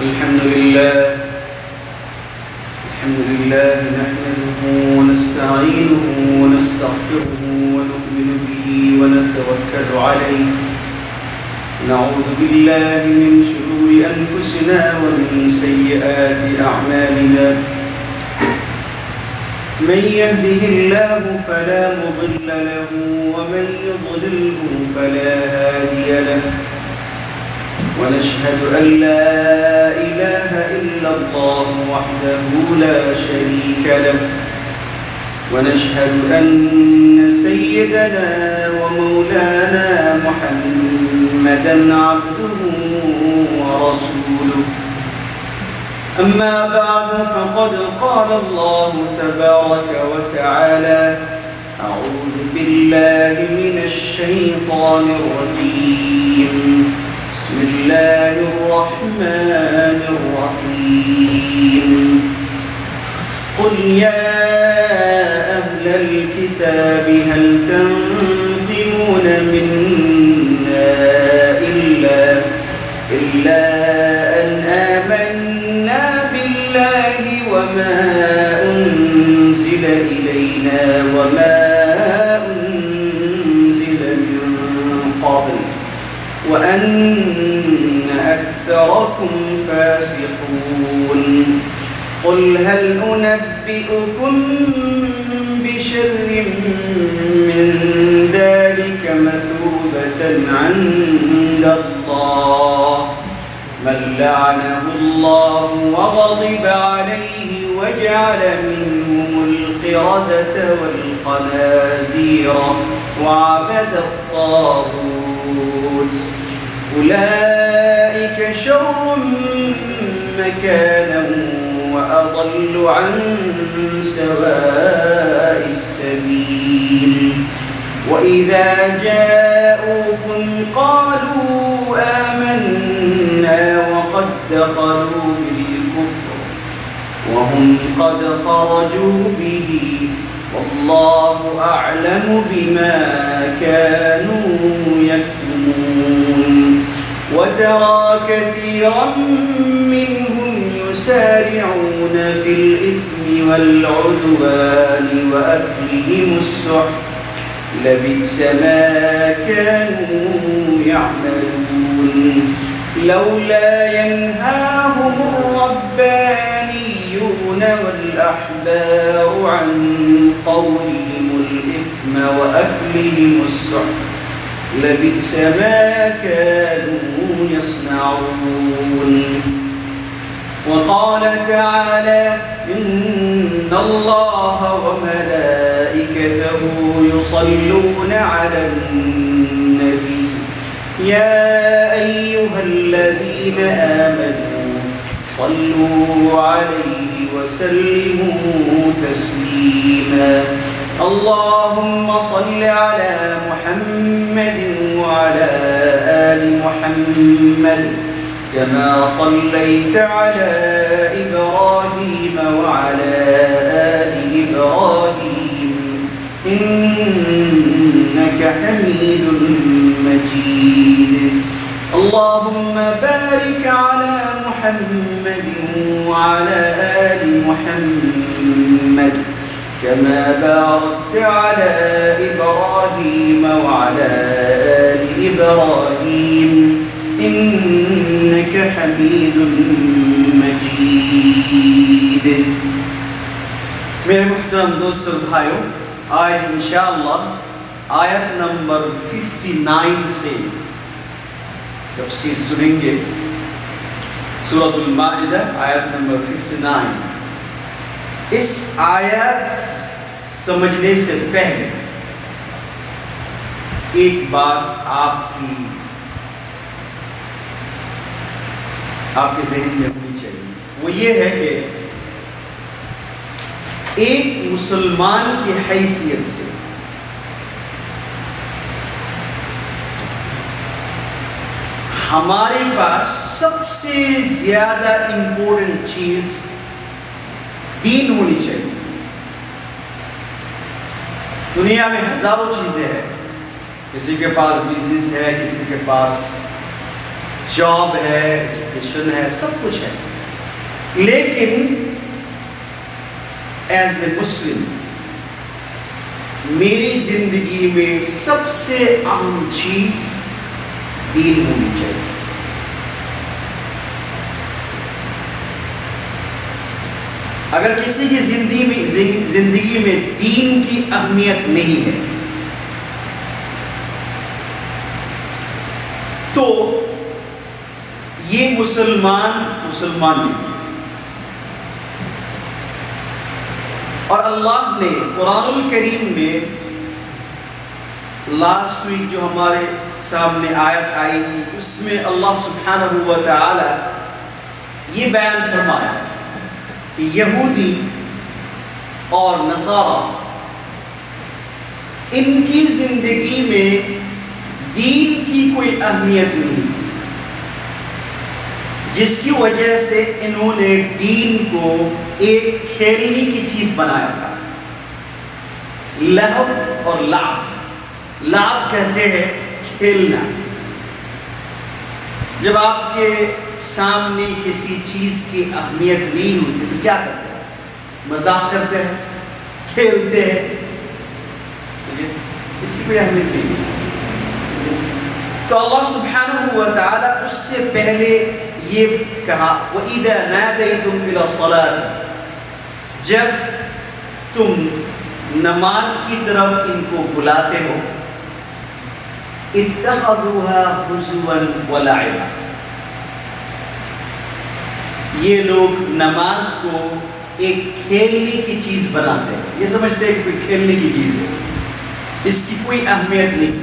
الحمد لله نحمده ونستعينه ونستغفره ونؤمن به ونتوكل عليه نعوذ بالله من شرور أنفسنا ومن سيئات أعمالنا من يهده الله فلا مضل له ومن يضلله فلا هادي له ونشهد أن لا إله إلا الله وحده لا شريك له ونشهد أن سيدنا ومولانا محمدا عبده ورسوله أما بعد فقد قال الله تبارك وتعالى أعوذ بالله من الشيطان الرجيم بسم الله الرحمن الرحيم قل يا أهل الكتاب هل تنقمون منا إلا أن آمنا بالله وما أنزل إلينا وما أنزل من قبل وأن أكثركم فاسقون قل هل أنبئكم بشر من ذلك مثوبة عند الله من لعنه الله وغضب عليه وجعل منهم القردة والخنازير وعبد الطاغوت أولئك شر مكانا وأضل عن سواء السبيل وإذا جاءوكم قالوا آمنا وقد دخلوا بالكفر وهم قد خرجوا به والله أعلم بما كانوا يكتمون وترى كثيرا منهم يسارعون في الإثم والعدوان وأكلهم السحت لبئس ما كانوا يعملون لولا ينهاهم الربانيون والأحبار عن قولهم الإثم وأكلهم السحت لبئس ما كانوا يصنعون وقال تعالى إن الله وملائكته يصلون على النبي يا أيها الذين آمنوا صلوا عليه وسلموا تسليما اللهم صل على محمد وعلى آل محمد كما صليت على إبراهيم وعلى آل إبراهيم إنك حميد مجيد اللهم بارك على محمد وعلى آل محمد كما باركت على إبراهيم وعلى آل إبراهيم إنك حميد مجيد میرے محترم دوست اور بھائیوں آج انشاءاللہ آیت نمبر 59 سے تفسیر سنیں گے سورۃ المائدہ آیت نمبر 59 اس آیت سمجھنے سے پہلے ایک بات آپ کے ذہن میں ہونی چاہیے وہ یہ ہے کہ ایک مسلمان کی حیثیت سے ہمارے پاس سب سے زیادہ امپورٹنٹ چیز دین ہونی چاہیے دنیا میں ہزاروں چیزیں ہیں، کسی کے پاس بزنس ہے، کسی کے پاس جاب ہے، ایجوکیشن ہے، سب کچھ ہے، لیکن ایز اے مسلم میری زندگی میں سب سے اہم چیز دین ہونی چاہیے۔ اگر کسی کی زندگی میں دین کی اہمیت نہیں ہے تو یہ مسلمان نہیں۔ اور اللہ نے قرآن الکریم میں لاسٹ ویک جو ہمارے سامنے آیت آئی تھی، اس میں اللہ سبحانہ و تعالی یہ بیان فرمایا کہ یہودی اور نصارہ ان کی زندگی میں دین کی کوئی اہمیت نہیں تھی، جس کی وجہ سے انہوں نے دین کو ایک کھیلنے کی چیز بنایا تھا۔ لہو اور لعب کہتے ہیں کھیلنا۔ جب آپ کے سامنے کسی چیز کی اہمیت نہیں ہوتی تو کیا کرتے ہیں؟ مذاق کرتے ہیں، کھیلتے ہیں، اس کی کوئی اہمیت نہیں ہے۔ تو اللہ سبحانہ و تعالی اس سے پہلے یہ کہا وَإِذَا نَادَيْتُمْ إِلَى الصَّلَاةِ، جب تم نماز کی طرف ان کو بلاتے ہو، اتخذوها هزوا ولعبا، یہ لوگ نماز کو ایک کھیلنے کی چیز بناتے ہیں، یہ سمجھتے ہیں کہ کوئی کھیلنے کی چیز ہے، اس کی کوئی اہمیت نہیں۔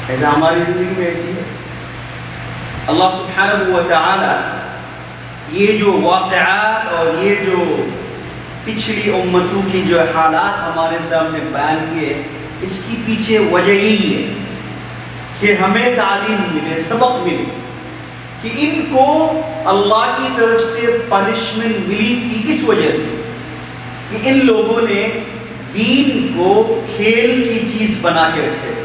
ایسا ہماری زندگی میں ایسی ہے۔ اللہ سبحانہ و تعالی یہ جو واقعات اور یہ جو پچھلی امتوں کی جو حالات ہمارے سامنے بیان کیے، اس کی پیچھے وجہ یہی ہے کہ ہمیں تعلیم ملے، سبق ملے کہ ان کو اللہ کی طرف سے پنشمنٹ ملی تھی اس وجہ سے کہ ان لوگوں نے دین کو کھیل کی چیز بنا کے رکھے تھے۔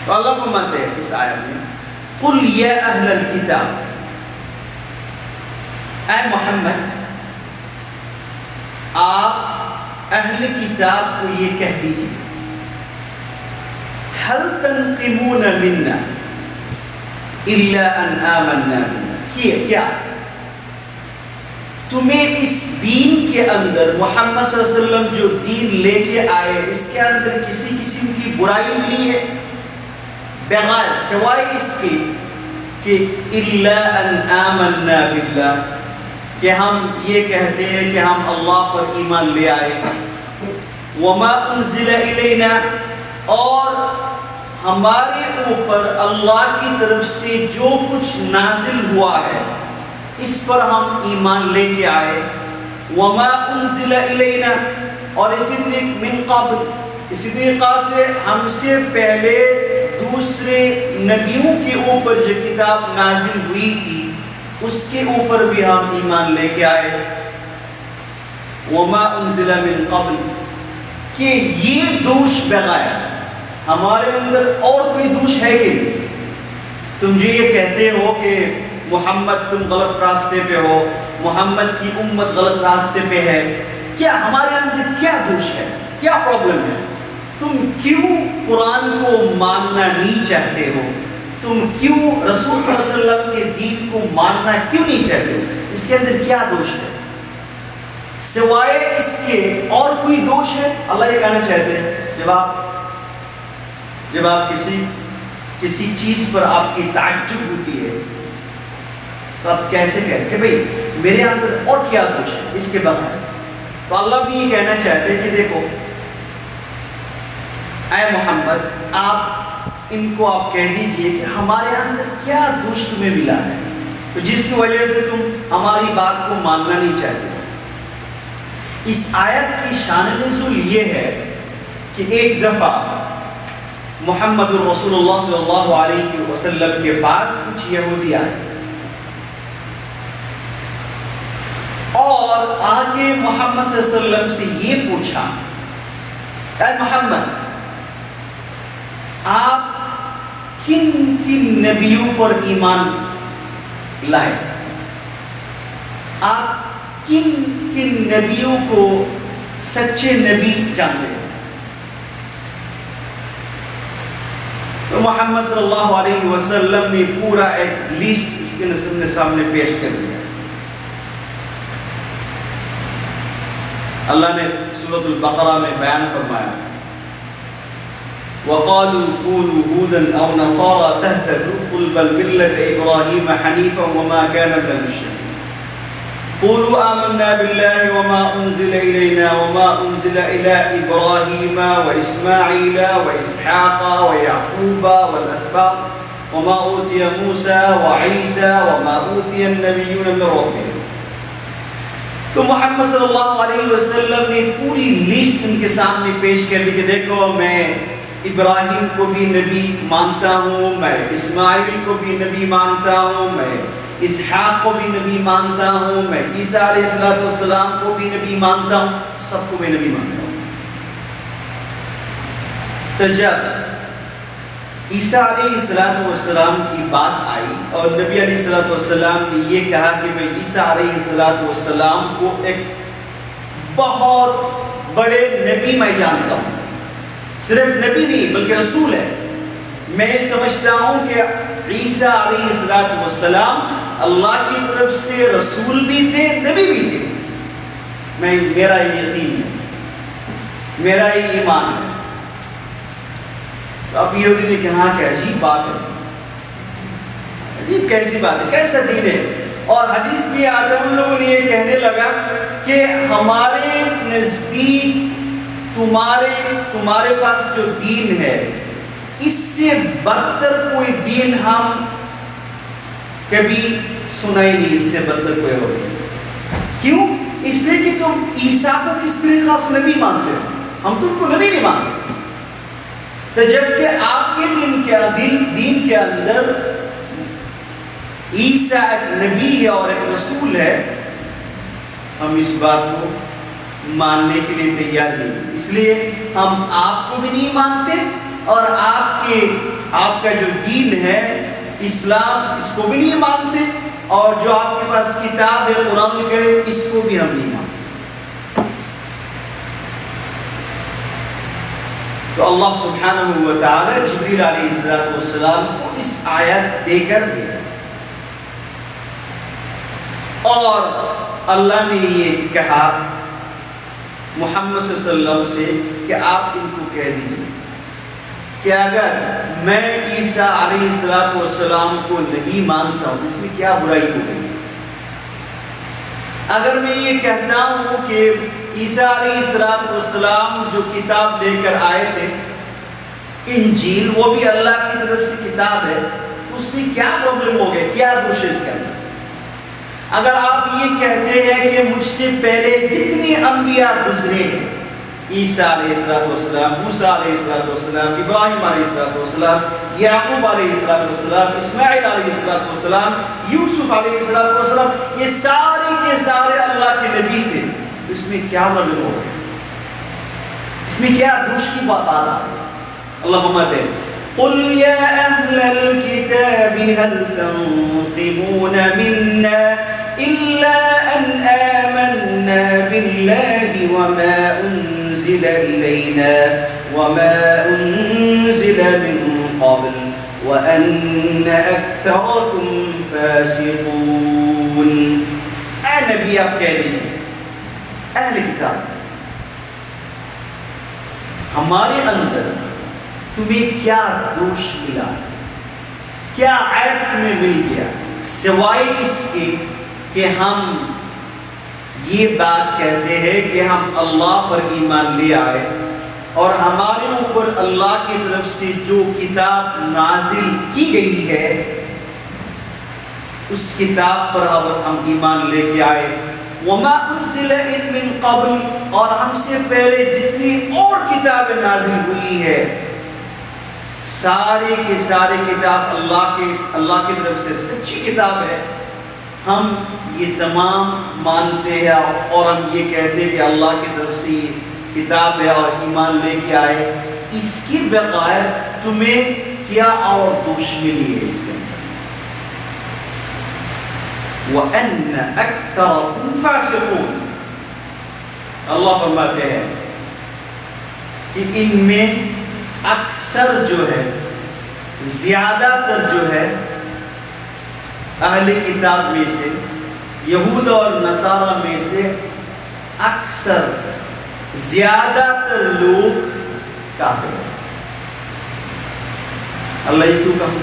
تو اللہ فرماتے ہیں اس آیت میں قُلْ يَا أَهْلَ الْكِتَابِ، اے محمد آپ اہل کتاب کو یہ کہہ دیجئے، هَلْ تَنْقِمُونَ مِنَّا إِلَّا أَنْ آمَنَّا بِاللَّهِ، کیا تمہیں اس دین کے اندر محمد صلی اللہ علیہ وسلم جو دین لے کے آئے اس کے اندر کسی قسم کی برائی ملی ہے؟ بغیر سوائے اس کی کہ الا ان آمنا باللہ، کہ ہم یہ کہتے ہیں کہ ہم اللہ پر ایمان لے آئے، وما انزل الینا، اور ہمارے اوپر اللہ کی طرف سے جو کچھ نازل ہوا ہے اس پر ہم ایمان لے کے آئے، وما انزل الینا، اور اسی طریقے من قبل، اسی طریقہ سے ہم سے پہلے دوسرے نبیوں کے اوپر جو کتاب نازل ہوئی تھی اس کے اوپر بھی ہم ایمان لے کے آئے، وما انزل من قبل، کہ یہ دوش بغیر ہمارے اندر اور کوئی دوش ہے کہ نہیں؟ تم جو یہ کہتے ہو کہ محمد تم غلط راستے پہ ہو، محمد کی امت غلط راستے پہ ہے، کیا ہمارے اندر کیا دوش ہے، کیا پرابلم ہے؟ تم کیوں قرآن کو ماننا نہیں چاہتے ہو؟ تم کیوں رسول صلی اللہ علیہ وسلم کے دین کو ماننا کیوں نہیں چاہتے ہو؟ اس کے اندر کیا دوش ہے؟ سوائے اس کے اور کوئی دوش ہے؟ اللہ یہ کہنا چاہتے ہیں جب آپ کسی چیز پر آپ کی تعجب ہوتی ہے تو آپ کیسے کہتے کہ بھئی میرے اندر اور کیا دوش ہے اس کے بغیر؟ تو اللہ بھی یہ کہنا چاہتے ہیں کہ دیکھو اے محمد آپ ان کو آپ کہہ دیجئے کہ ہمارے اندر کیا دوش تمہیں ملا ہے تو جس کی وجہ سے تم ہماری بات کو ماننا نہیں چاہتے۔ اس آیت کی شان نزول یہ ہے کہ ایک دفعہ محمد الرسول اللہ صلی اللہ علیہ وسلم کے پاس کچھ یہودی آئے اور آگے محمد صلی اللہ علیہ وسلم سے یہ پوچھا، اے محمد آپ کن کن نبیوں پر ایمان لائے؟ آپ کن کن نبیوں کو سچے نبی جانتے ہیں؟ تو محمد صلی اللہ علیہ وسلم نے پورا ایک لسٹ اس کے سامنے پیش کر دیا۔ اللہ نے سورۃ البقرہ میں بیان فرمایا، وَقَالُوا كُونُوا هُودًا أَوْ نَصَارَىٰ تَهْتَدُوا قُلْ بَلْ مِلَّةَ إِبْرَاهِيمَ حَنِيفًا وَمَا كَانَ مِنَ الْمُشْرِكِينَ قُولُوا آمَنَّا بِاللَّهِ وَمَا أُنزِلَ إِلَيْنَا وَمَا أُنزِلَ إِلَىٰ إِبْرَاهِيمَ وَإِسْمَاعِيلَ وَإِسْحَاقَ وَيَعْقُوبَ وَالْأَسْبَاطِ وَمَا أُوتِيَ مُوسَىٰ وَعِيسَىٰ وَمَا أُوتِيَ النَّبِيُّونَ مِن رَّبِّهِمْ۔ تو محمد صلی اللہ علیہ وسلم نے پوری لسٹ ان کے سامنے پیش کر دی کہ دیکھو، میں ابراہیم کو بھی نبی مانتا ہوں، میں اسماعیل کو بھی نبی مانتا ہوں، میں اسحاق کو بھی نبی مانتا ہوں، میں عیسیٰ علیہ السلام کو بھی نبی مانتا ہوں، سب کو میں نبی مانتا ہوں۔ تو جب عیسیٰ علیہ السلام کی بات آئی اور نبی علیہ السلام نے یہ کہا کہ میں عیسیٰ علیہ السلام کو ایک بہت بڑے نبی میں جانتا ہوں، صرف نبی نہیں بلکہ رسول ہے، میں سمجھتا ہوں کہ عیسیٰ علیہ السلام اللہ کی طرف سے رسول بھی تھے، نبی بھی تھے، میرا یہ یقین ہے، میرا یہ ایمان ہے۔ تو اب یہودی نے کہا کہ عجیب بات ہے، عجیب کیسی بات ہے، کیسا دین ہے؟ اور حدیث میں آتا ہے ان لوگوں نے یہ کہنے لگا کہ ہمارے نزدیک تمہارے پاس جو دین ہے اس سے بدتر کوئی دین ہم کبھی سنا ہی نہیں، اس سے بدتر کوئی اور نہیں۔ کیوں؟ اس لیے کہ تم عیسیٰ کو کس طریقہ سے نبی مانتے ہو، ہم تم کو نبی نہیں مانتے۔ تو جبکہ آپ کے دین کے اندر عیسیٰ ایک نبی ہے اور ایک رسول ہے، ہم اس بات کو ماننے کے لیے تیار نہیں، اس لیے ہم آپ کو بھی نہیں مانتے اور آپ کا جو دین ہے اسلام اس کو بھی نہیں مانتے، اور جو آپ کے پاس کتاب ہے قرآن کریم اس کو بھی ہم نہیں مانتے۔ تو اللہ سبحانہ و تعالی جبریل علیہ السلام کو اس آیت دے کر دیا اور اللہ نے یہ کہا محمد صلی اللہ علیہ وسلم سے کہ آپ ان کو کہہ دیجئے کہ اگر میں عیسیٰ علیہ السلام کو نبی مانتا ہوں اس میں کیا برائی ہو گئی؟ اگر میں یہ کہتا ہوں کہ عیسیٰ علیہ السلام جو کتاب لے کر آئے تھے انجیل وہ بھی اللہ کی طرف سے کتاب ہے، تو اس میں کیا پرابلم ہو گیا، کیا دوش ہے اس کے اندر؟ اگر آپ یہ کہتے ہیں کہ مجھ سے پہلے جتنے انبیاء گزرے ہیں، عیسیٰ علیہ السلام، موسیٰ علیہ السلام، ابراہیم علیہ السلام، یعقوب علیہ السلام، اسماعیل علیہ السلام، یوسف علیہ السلام، یہ سارے کے سارے اللہ کے نبی تھے، اس میں کیا معلوم ہو گیا؟ اس میں کیا دوش کی بات آ رہی ہے؟ اللہ فرماتے ہیں قُلْ يَا أَهْلَ الْكِتَابِ هَلْ تَنْقِمُونَ مِنَّا إِلَّا أَنْ آمَنَّا بِاللَّهِ وَمَا أُنزِلَ إِلَيْنَا وَمَا أُنزِلَ مِن قَبْلُ وَأَنَّ أَكْثَرَكُمْ فَاسِقُونَ۔ اے نبی آپ کہہ دیجئے اہل کتاب ہمارے اندر تمہیں کیا دوش ملا، کیا عیب تمہیں مل گیا، سوائے اس کے کہ ہم یہ بات کہتے ہیں کہ ہم اللہ پر ایمان لے آئے اور ہمارے اوپر اللہ کی طرف سے جو کتاب نازل کی گئی ہے اس کتاب پر ہم ایمان لے کے آئے، وَمَا أُنزِلَ مِن قَبْلُ، اور ہم سے پہلے جتنی اور کتابیں نازل ہوئی ہے سارے کے سارے کتاب اللہ کی طرف سے سچی کتاب ہے، ہم یہ تمام مانتے ہیں اور ہم یہ کہتے ہیں کہ اللہ کی طرف سے یہ کتاب ہے اور ایمان لے کے آئے۔ اس کے بغیر تمہیں کیا اور دوش ملی ہے اس کے اندر. وَأَنَّ أَكْثَرَكُمْ فَاسِقُونَ. اللہ فرماتے ہیں کہ ان میں اکثر جو ہے، زیادہ تر جو ہے اہل کتاب میں سے، یہود اور نصارہ میں سے اکثر زیادہ تر لوگ کافر ہیں. اللہ یہ کیوں کہا؟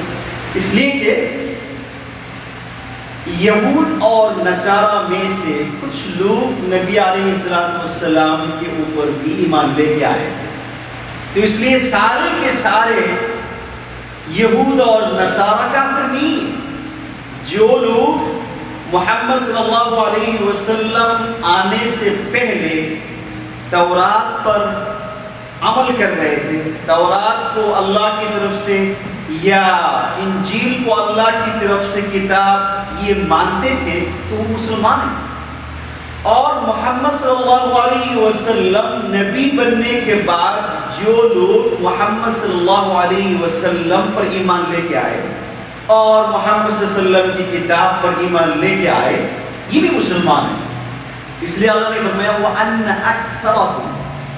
اس لیے کہ یہود اور نصارہ میں سے کچھ لوگ نبی علیہ السلام کے اوپر بھی ایمان لے کے آئے تھے. تو اس لیے سارے کے سارے یہود اور نصارہ کافر نہیں. جو لوگ محمد صلی اللہ علیہ وسلم آنے سے پہلے تورات پر عمل کر رہے تھے، تورات کو اللہ کی طرف سے یا انجیل کو اللہ کی طرف سے کتاب یہ مانتے تھے، تو وہ مسلمان ہیں. اور محمد صلی اللہ علیہ وسلم نبی بننے کے بعد جو لوگ محمد صلی اللہ علیہ وسلم پر ایمان لے کے آئے اور محمد صلی اللہ علیہ وسلم کی کتاب پر ایمان لے کے آئے، یہ بھی مسلمان ہیں. اس لیے اللہ نے فرمایا وَأَنَّ أَكْثَرَكُمْ،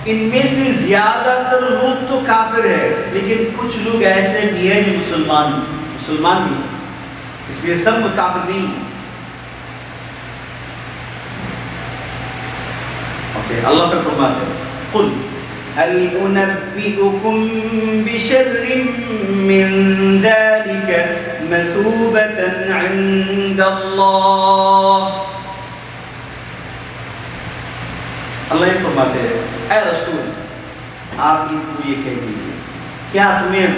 ان میں سے زیادہ تر لوگ تو کافر ہے، لیکن کچھ لوگ ایسے بھی ہیں جو مسلمان بھی ہیں. اس لیے سب کافر نہیں. اللہ کا فرماتے ہیں قُلْ هَلْ أُنَبِّئُكُمْ بِشَرٍّ مِّن ذَلِكَ مَثُوبَةً عِندَ اللَّهِ. اللہ یہ فرماتے ہیں اے رسول آپ ان کو یہ کہہ دیجیے، کیا تمہیں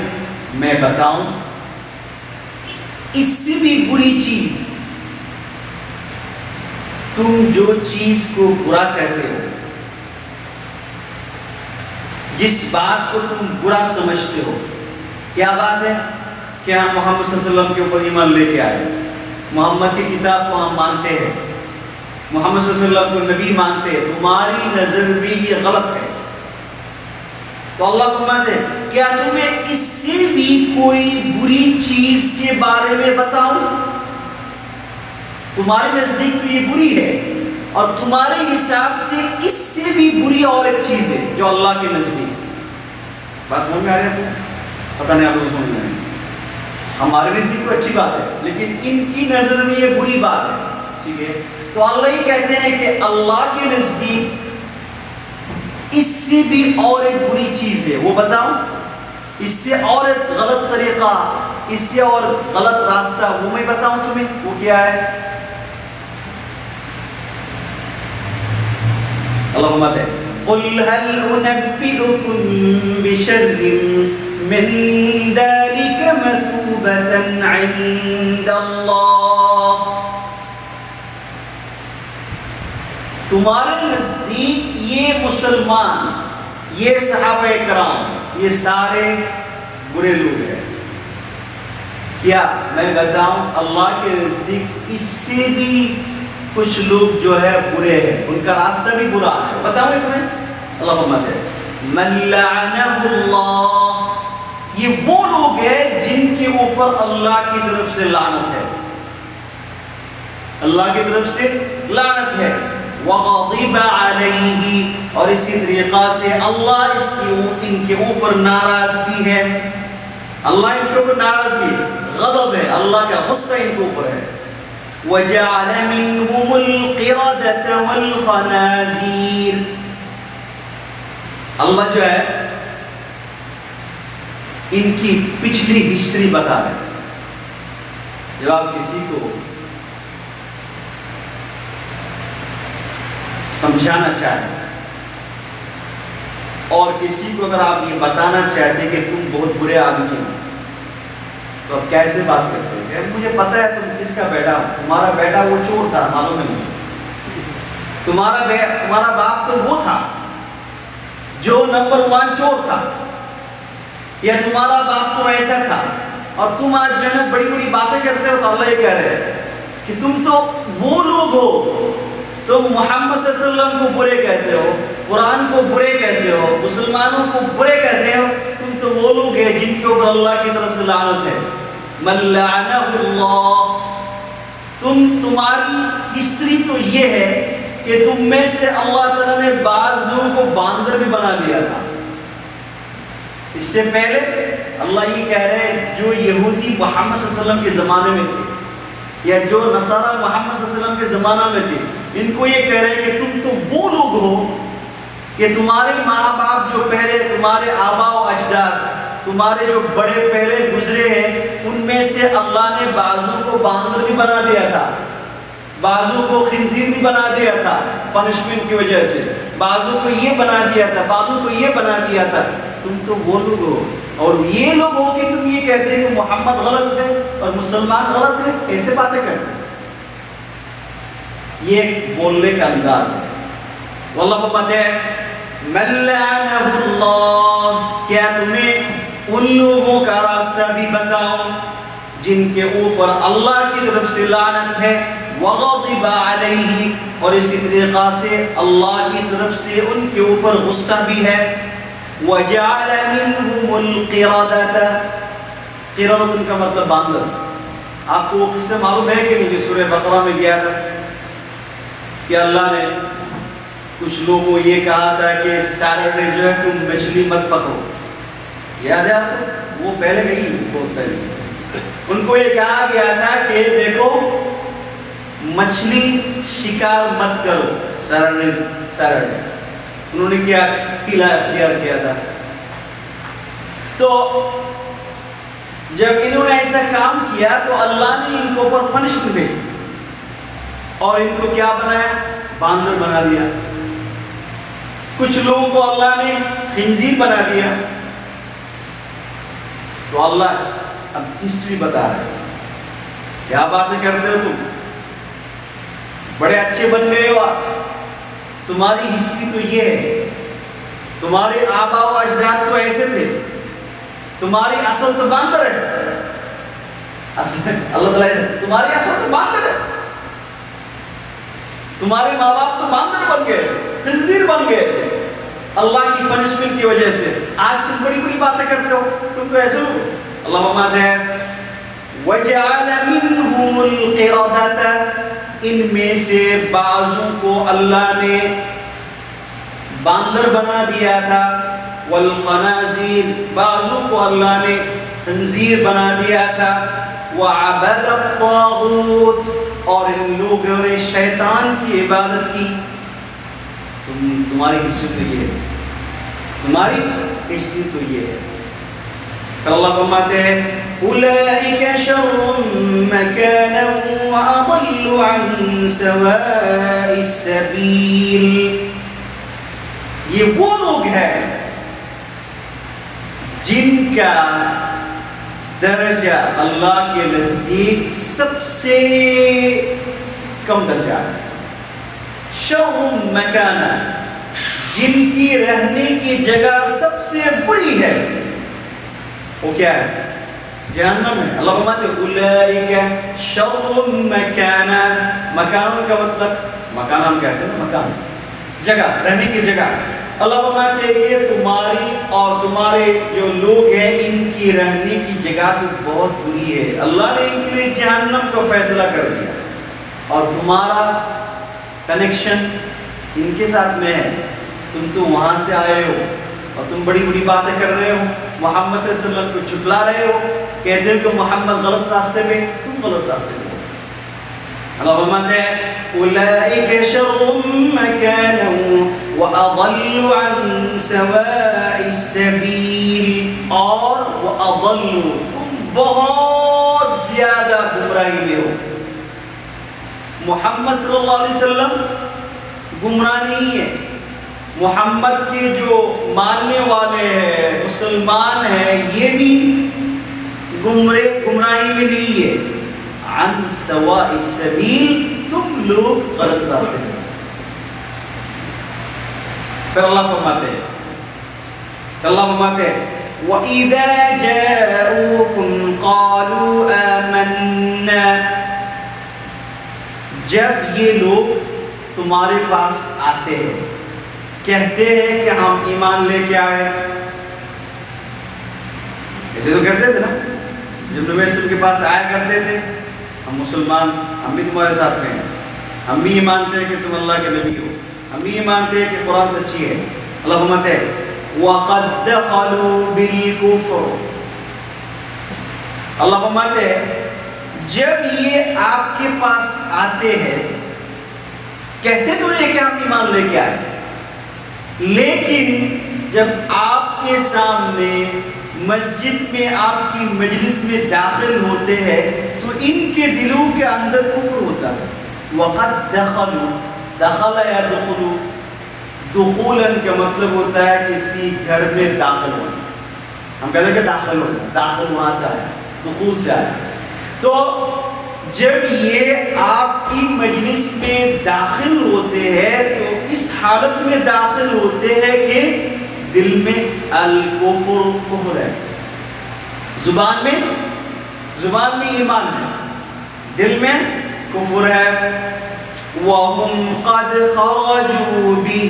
میں بتاؤں اس سے بھی بری چیز، تم جو چیز کو برا کہتے ہو، جس بات کو تم برا سمجھتے ہو، کیا بات ہے کہ ہم محمد صلی اللہ علیہ وسلم کے اوپر ایمان لے کے آئے، محمد کی کتاب کو ہم مانتے ہیں، محمد صلی اللہ علیہ وسلم کو نبی مانتے ہیں، تمہاری نظر میں یہ غلط ہے. تو اللہ فرماتے ہیں کیا تمہیں اس سے بھی کوئی بری چیز کے بارے میں بتاؤں؟ تمہارے نزدیک تو یہ بری ہے، اور تمہارے حساب سے اس سے بھی بری اور ایک چیز ہے جو اللہ کے نزدیک. بات سمجھ میں آ رہی ہے؟ پتہ نہیں آپ لوگ سمجھ میں آ رہی ہے. ہمارے نزدیک تو اچھی بات ہے، لیکن ان کی نظر میں یہ بری بات ہے. ٹھیک ہے، تو اللہ یہ کہتے ہیں کہ اللہ کے نزدیک اس سے بھی اور ایک بری چیز ہے، وہ بتاؤں؟ اس سے اور ایک غلط طریقہ، اس سے اور غلط راستہ، وہ میں بتاؤں تمہیں؟ وہ کیا ہے؟ اللہ فرماتے ہیں قُلْ هَلْ أُنَبِّئُكُمْ بِشَرٍّ مِّن ذَلِكَ مَثُوبَةً عِندَ اللَّهِ. تمہارے نزدیک یہ مسلمان، یہ صحابہ کرام، یہ سارے برے لوگ ہیں. کیا میں بتاؤں اللہ کے نزدیک اس سے بھی کچھ لوگ جو ہے برے ہیں، ان کا راستہ بھی برا ہے. بتاؤں گے تمہیں؟ اللہ فرماتے ہیں مَن لَعَنَهُ اللَّهُ، یہ وہ لوگ ہیں جن کے اوپر اللہ کی طرف سے لعنت ہے، اللہ کی طرف سے لعنت ہے. وَغَضِبَ عَلَيْهِ، اور اسی طریقہ سے اللہ ان کے اوپر ناراض بھی ہے. اللہ ان کے اوپر ناراض بھی، غضب ہے، اللہ کا غصہ ان کے اوپر ہے. وَجَعَلَ مِنْهُمُ الْقِرَدَةَ وَالْخَنَازِيرَ، اللہ جو ہے ان کی پچھلی ہسٹری بتا رہے ہیں. جب آپ کسی کو سمجھانا چاہیں اور کسی کو اگر آپ یہ بتانا چاہتے ہیں کہ تم بہت برے آدمی ہو، تو آپ کیسے بات کرتے ہیں؟ مجھے پتا ہے تم کس کا بیٹا ہو، تمہارا بیٹا وہ چور تھا، معلوم ہے مجھے. تمہارا باپ تو وہ تھا جو نمبر 1 چور تھا، یا تمہارا باپ تو ایسا تھا، اور تم آج جو ہے نا بڑی بڑی باتیں کرتے ہو. تو اللہ یہ کہہ رہے ہیں کہ تم تو وہ لوگ ہو، تم محمد صلی اللہ علیہ وسلم کو برے کہتے ہو، قرآن کو برے کہتے ہو، مسلمانوں کو برے کہتے ہو، تم تو وہ لوگ ہیں جن کے اوپر اللہ کی طرف سے لعنت ہے. من لعنہ اللہ. تمہاری ہسٹری تو یہ ہے کہ تم میں سے اللہ تعالیٰ نے بعض لوگوں کو باندر بھی بنا دیا تھا. اس سے پہلے اللہ یہ کہہ رہے ہیں جو یہودی محمد صلی اللہ علیہ وسلم کے زمانے میں تھے یا جو نصارہ محمد صلی اللہ علیہ وسلم کے زمانہ میں تھے، ان کو یہ کہہ رہے ہیں کہ تم تو وہ لوگ ہو کہ تمہارے ماں باپ جو پہلے، تمہارے آبا و اجداد، تمہارے جو بڑے پہلے گزرے ہیں، ان میں سے اللہ نے بعضوں کو باندر بھی بنا دیا تھا، بعضوں کو خنزیر بھی بنا دیا تھا پنشمنٹ کی وجہ سے، بعضوں کو یہ بنا دیا تھا، بعضوں کو یہ بنا دیا تھا. تم تو وہ لوگ ہو، اور یہ لوگ ہو کہ تم یہ کہتے ہیں کہ محمد غلط ہے اور مسلمان غلط ہے. ایسے باتیں کرتے ہیں. یہ ایک بولنے کا انداز ہے. واللہ فرماتے ہیں من لعنہ اللہ. کیا تمہیں ان لوگوں کا راستہ بھی بتاؤں جن کے اوپر اللہ کی طرف سے لعنت ہے، وغضب علیہ، اور اسی طریقہ سے اللہ کی طرف سے ان کے اوپر غصہ بھی ہے. وجعل منهم القردة. قردة کا مطلب باندر. آپ کو وہ قصہ معلوم ہے کہ نہیں کہ سورہ بقرہ میں گیا تھا کہ اللہ نے کچھ لوگوں کو یہ کہا تھا کہ سیٹرڈے جو ہے تم مچھلی مت پکڑو. یاد ہے آپ کو؟ وہ پہلے نہیں، بہت پہلے ان کو یہ کہا گیا تھا کہ دیکھو مچھلی شکار مت کرو سیٹرڈے. انہوں نے کیا قلعہ اختیار کیا تھا. تو جب انہوں نے ایسا کام کیا تو اللہ نے ان کو اوپر پنشمنٹ بھیجی اور ان کو کیا بنایا؟ باندر بنا دیا. کچھ لوگوں کو اللہ نے خنزیر بنا دیا. تو اللہ اب ہسٹری بتا رہے ہیں. کیا باتیں کرتے ہو تم؟ بڑے اچھے بن گئے ہو آپ. تمہاری ہسٹری تو یہ ہے، تمہارے آبا و اجداد تو ایسے تھے، تمہاری اصل تو باندر ہے. اللہ تعالیٰ تمہاری اصل تو باندر ہے. تمہارے ماں باپ تو باندر بن گئے، خنزیر بن گئے تھے اللہ کی پنشمنٹ کی وجہ سے. آج تم بڑی بڑی باتیں کرتے ہو، تم تو ایسے ہو. اللہ فرماتے ہیں وَجَعَلَ مِنْهُمُ الْقِرَدَةَ. ان میں سے بعضوں کو اللہ نے باندر بنا دیا تھا. والخنازیر. بعضوں کو اللہ نے خنزیر بنا دیا تھا. وعبد الطاغوت. اور ان لوگوں نے شیطان کی عبادت کی. تمہاری ہسٹری تو یہ ہے، تمہاری ہسٹری تو یہ ہے. اللہ فرماتے ہیں اولئک شر مکانا واضل عن سواء السبیل. یہ وہ لوگ ہیں جن کا درجہ اللہ کے نزدیک سب سے کم درجہ ہے. شر مکانا، جن کی رہنے کی جگہ سب سے بری ہے، وہ کیا ہے؟ جہنم ہے. اللہ فرماتے ہیں اولئک شر مکانا. مکان کا مطلب، مکان ہم کہتے ہیں نا، مکان جگہ، رہنے کی جگہ. اللہ فرماتے ہیں کہ تمہاری اور تمہارے جو لوگ ہیں ان کی رہنے کی جگہ تو بہت بری ہے. اللہ نے ان کے لیے جہنم کا فیصلہ کر دیا اور تمہارا کنیکشن ان کے ساتھ میں ہے. تم تو وہاں سے آئے ہو اور تم بڑی بڑی باتیں کر رہے ہو، محمد صلی اللہ علیہ وسلم کو جھٹلا رہے ہو، کہتے ہو کہ محمد غلط راستے پہ، تم غلط راستے پہ. اللہ فرماتے ہیں اولئک شر مکانا واضل عن سواء السبیل. اور واضل، تم بہت زیادہ گمراہی میں ہو. محمد صلی اللہ علیہ وسلم گمراہ نہیں ہے. محمد کے جو ماننے والے ہیں، مسلمان ہیں، یہ بھی گمراہی میں نہیں ہے. عن سواء السبیل، تم لوگ غلط راستے میں. پھر اللہ فرماتے ہیں وَإِذَا جَاءُوكُمْ قَالُوا آمَنَّا. جب یہ لوگ تمہارے پاس آتے ہیں کہتے ہیں کہ ہم ایمان لے کے آئے. ایسے تو کہتے تھے نا جب نبی وسلم کے پاس آیا کرتے تھے, ہم مسلمان, ہم بھی تمہارے ساتھ ہیں, ہم بھی یہ مانتے ہیں کہ تم اللہ کے نبی ہو, ہم بھی یہ مانتے ہیں کہ قرآن سچی ہے. اللہ فرماتے ہیں وَقَدْ دَخَلُوا بِالْكُفْرِ. اللہ فرماتے ہیں جب یہ آپ کے پاس آتے ہیں کہتے تو یہ کہ ہم ایمان لے کے آئے, لیکن جب آپ کے سامنے مسجد میں آپ کی مجلس میں داخل ہوتے ہیں تو ان کے دلوں کے اندر کفر ہوتا ہے. وَقَدْ دَخَلُوا, دخل یا دخلوا, دخولاً کا مطلب ہوتا ہے کسی گھر میں داخل ہونا. ہم کہتے ہیں کہ داخل ہونا, داخل وہاں سے آیا, دخول سے آیا. تو جب یہ آپ کی مجلس میں داخل ہوتے ہیں تو اس حالت میں داخل ہوتے ہیں کہ دل میں الکفر, کفر ہے, زبان میں ایمان ہے, دل میں کفر ہے. وَهُمْ قَدْ خَرَجُوا بِهِ.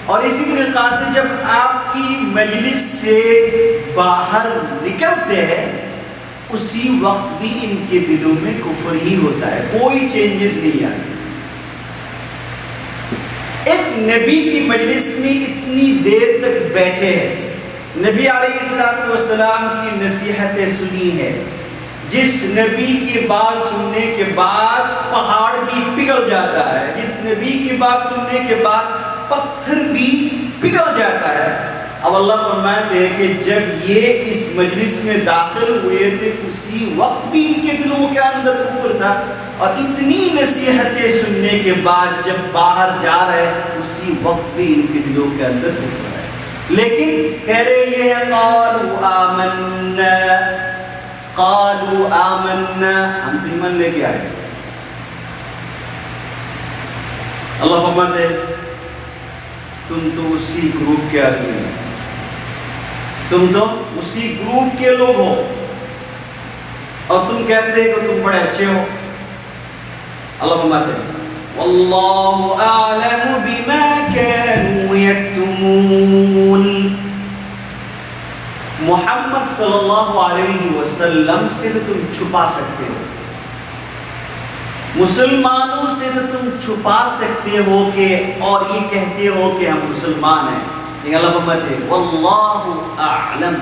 اور اسی طریقہ سے جب آپ کی مجلس سے باہر نکلتے ہیں اسی وقت بھی ان کے دلوں میں کفر ہی ہوتا ہے, کوئی چینجز نہیں آتی. ایک نبی کی مجلس میں اتنی دیر تک بیٹھے ہیں, نبی علیہ السلام کی نصیحتیں سنی ہے, جس نبی کی بات سننے کے بعد پہاڑ بھی پگھل جاتا ہے, جس نبی کی بات سننے کے بعد پتھر بھی پگھل جاتا ہے. اب اللہ فرماتے ہیں کہ جب یہ اس مجلس میں داخل ہوئے تھے اسی وقت بھی ان کے دلوں کے اندر کفر تھا, اور اتنی نصیحتیں سننے کے بعد جب باہر جا رہے اسی وقت بھی ان کے دلوں کے اندر کفر ہے. لیکن کہہ رہے یہ قالوا آمنا, ہم تو ایمان لے کے آئے. اللہ فرماتے ہیں تم تو اسی گروپ کے آدمی ہو, تم تو اسی گروپ کے لوگ ہو, اور تم کہتے ہیں کہ تم بڑے اچھے ہو. اللہ فرماتے ہیں واللہ اعلم بما كانوا یکتمون. محمد صلی اللہ علیہ وسلم سے تو تم چھپا سکتے ہو, مسلمانوں سے تو تم چھپا سکتے ہو کہ اور یہ کہتے ہو کہ ہم مسلمان ہیں, لیکن اللہ فرماتے ہیں واللہ اعلم,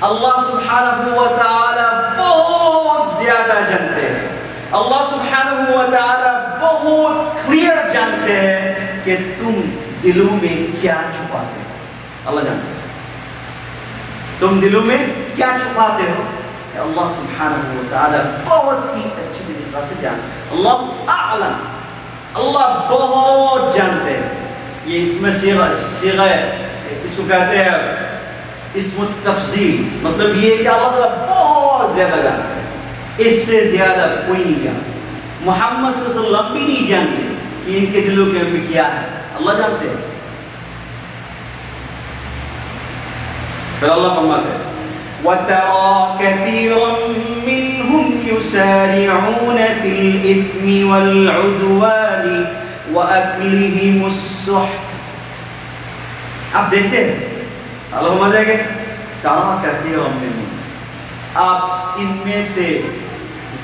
اللہ سبحانہ و تعالی بہت زیادہ جانتے ہیں, اللہ سبحانہ و تعالی بہت کلیئر جانتے ہیں کہ تم دلوں میں کیا چھپاتے ہو. اللہ جانتے ہیں تم دلوں میں کیا چھپاتے ہو, اللہ سبحانہ و تعالی بہت ہی اچھی طریقہ سے جانتے ہیں. اللہ اعلم, اللہ بہت جانتے ہیں. یہ اس میں صیغہ ہے, اس کو کہتے ہیں اسم التفضیل, مطلب یہ کہ اللہ تعالیٰ بہت زیادہ جانتے ہیں, اس سے زیادہ کوئی نہیں جانتا. محمد صلی اللہ علیہ وسلم بھی نہیں جانتے کہ ان کے دلوں کے اندر کیا ہے, اللہ جانتے ہیں. پھر اللہ فرماتے ہیں وَتَرَى كَثِيرًا مِّنْهُمْ يُسَارِعُونَ فِي الْإِثْمِ وَالْعُدْوَانِ وَأَكْلِهِمُ السُّحْتِ. آپ دیکھتے ہیں اللہ فرماتے ہیں کہ تَرَى كَثِيرًا مِّنْهُمْ, آپ ان میں سے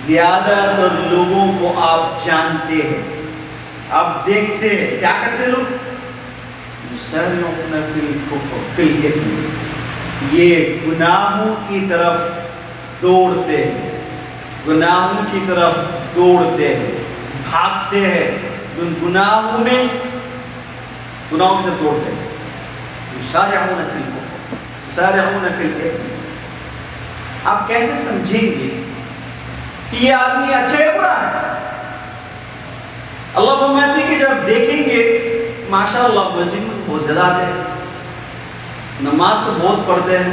زیادہ تر لوگوں کو آپ جانتے ہیں, آپ دیکھتے ہیں کیا کرتے لوگ يُسَارِعُونَ فِي الْإِثْمِ, یہ گناہوں کی طرف دوڑتے ہیں, گناہوں کی طرف دوڑتے ہیں, بھاگتے ہیں, گناہوں کی طرف دوڑتے ہیں. یسارعون فی الکفر, یسارعون فی الاثم. آپ کیسے سمجھیں گے کہ یہ آدمی اچھا ہے برا ہے؟ اللہ فرماتے ہیں کہ جب دیکھیں گے ماشاءاللہ مسجد میں بہت زیادہ آتے ہیں, نماز تو بہت پڑھتے ہیں,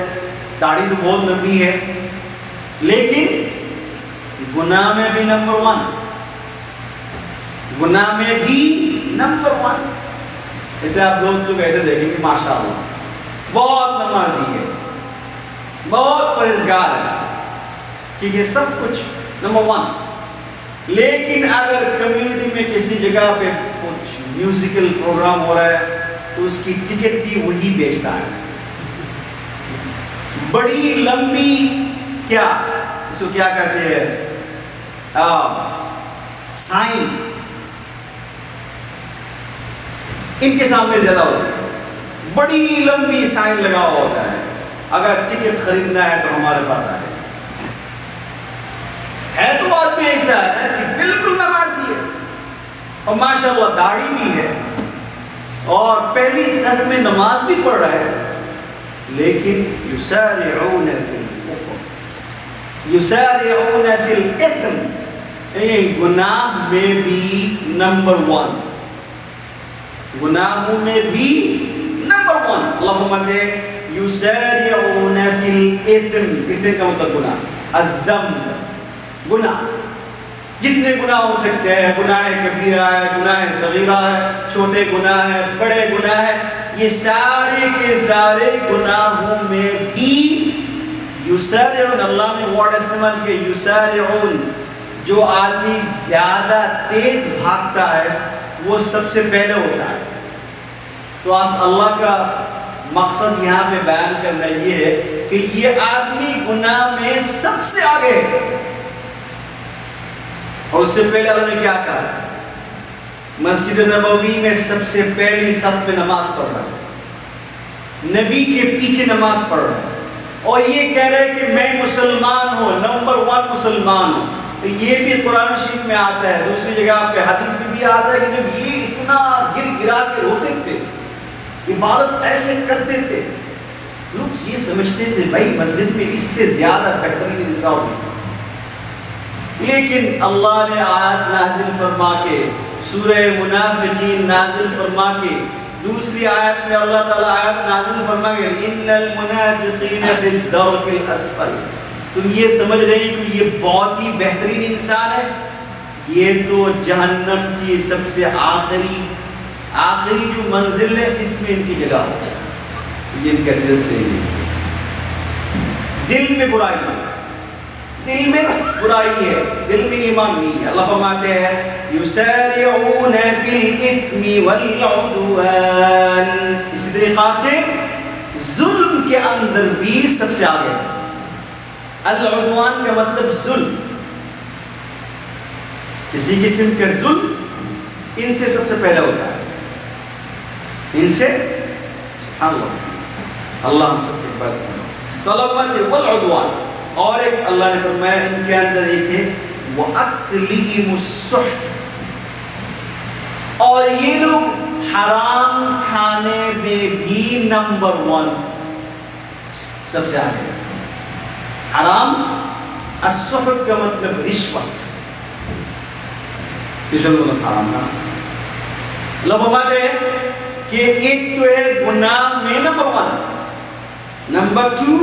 داڑھی تو بہت لمبی ہے, لیکن گناہ میں بھی نمبر 1, گناہ میں بھی نمبر 1. اس لیے آپ لوگ ایسے دیکھیں گے ماشاءاللہ بہت نمازی ہے, بہت پرہیزگار ہے, ٹھیک ہے, سب کچھ نمبر 1. لیکن اگر کمیونٹی میں کسی جگہ پہ کچھ میوزیکل پروگرام ہو رہا ہے, تو اس کی ٹکٹ بھی وہی بیچتا ہے. بڑی لمبی کیا اس کو کیا کہتے ہیں سائن ان کے سامنے زیادہ ہوتا ہے. بڑی لمبی سائن لگا ہوا ہوتا ہے, اگر ٹکٹ خریدنا ہے تو ہمارے پاس آئے. ہے تو آدمی ایسا ہے کہ بالکل نمازی ہے اور ماشاءاللہ داڑھی بھی ہے اور پہلی صف میں نماز بھی پڑھ رہا ہے, لیکن یسارعون فی الکفر یسارعون فی الاثم, گناہ میں بھی نمبر 1, گناہوں میں بھی نمبر 1. اللہ فرماتے ہیں یسارعون فی الاثم, اثم کا مطلب گناہ, الذنب گناہ, جتنے گناہ ہو سکتے ہیں, گناہ کبیرہ ہے, گناہ صغیرہ ہے, چھوٹے گناہ ہے, بڑے گناہ ہے, یہ سارے کے سارے گناہوں میں بھی یسارعون, اللہ نے ورڈ استعمال کیا یسارعون. جو آدمی زیادہ تیز بھاگتا ہے وہ سب سے پہلے ہوتا ہے. تو اللہ کا مقصد یہاں پہ بیان کرنا یہ ہے کہ یہ آدمی گناہ میں سب سے آگے ہے. اور اس سے پہلے اللہ نے کیا کہا, مسجد نبوی میں سب سے پہلی صف میں نماز پڑھ رہا ہے, نبی کے پیچھے نماز پڑھ رہا ہے, اور یہ کہہ رہے کہ میں مسلمان ہوں, نمبر 1 مسلمان ہوں. یہ بھی قرآن شریف میں آتا ہے, دوسری جگہ پہ حدیث میں بھی آتا ہے کہ جب یہ اتنا گر گرا کے روتے تھے, عبادت ایسے کرتے تھے, لوگ یہ سمجھتے تھے بھائی مسجد میں اس سے زیادہ بہترین نصاب نہیں. لیکن اللہ نے آیت نازل فرما کے, سورہ منافقین نازل فرما کے, دوسری آیت میں اللہ تعالیٰ آیت نازل فرما کے ان المنافقین فی الدرک الاسفل, تم یہ سمجھ رہے ہیں کہ یہ بہت ہی بہترین انسان ہے, یہ تو جہنم کی سب سے آخری جو منزل ہے اس میں ان کی جگہ ہو. یہ ان کا دل سے دل میں برائی ہے, دل میں برائی ہے, دل میں ایمان نہیں ہے. اللہ فرماتے ہیں یسارعون فی الاثم والعدوان, اسی طریقہ سے ظلم کے اندر بھی سب سے آگے. العدوان کا مطلب ظلم, کسی قسم کا ظلم ان سے سب سے پہلے ہوتا ہے, ان سے سبحان اللہ, اللہ ہم سب کے بات کریں. تو اللہ فرماتے ہیں والعدوان, اور ایک اللہ نے فرمایا ان کے اندر ایک ہے وَأَكْلِهِمُ السُّحْتِ, اور یہ لوگ حرام کھانے میں بھی نمبر 1 سب سے آگے. حرام, السحت کا مطلب رشوت, رشوت مطلب حرام نا. لوگ فرماتے ہیں کہ ایک تو ہے گناہ میں نمبر 1, نمبر 2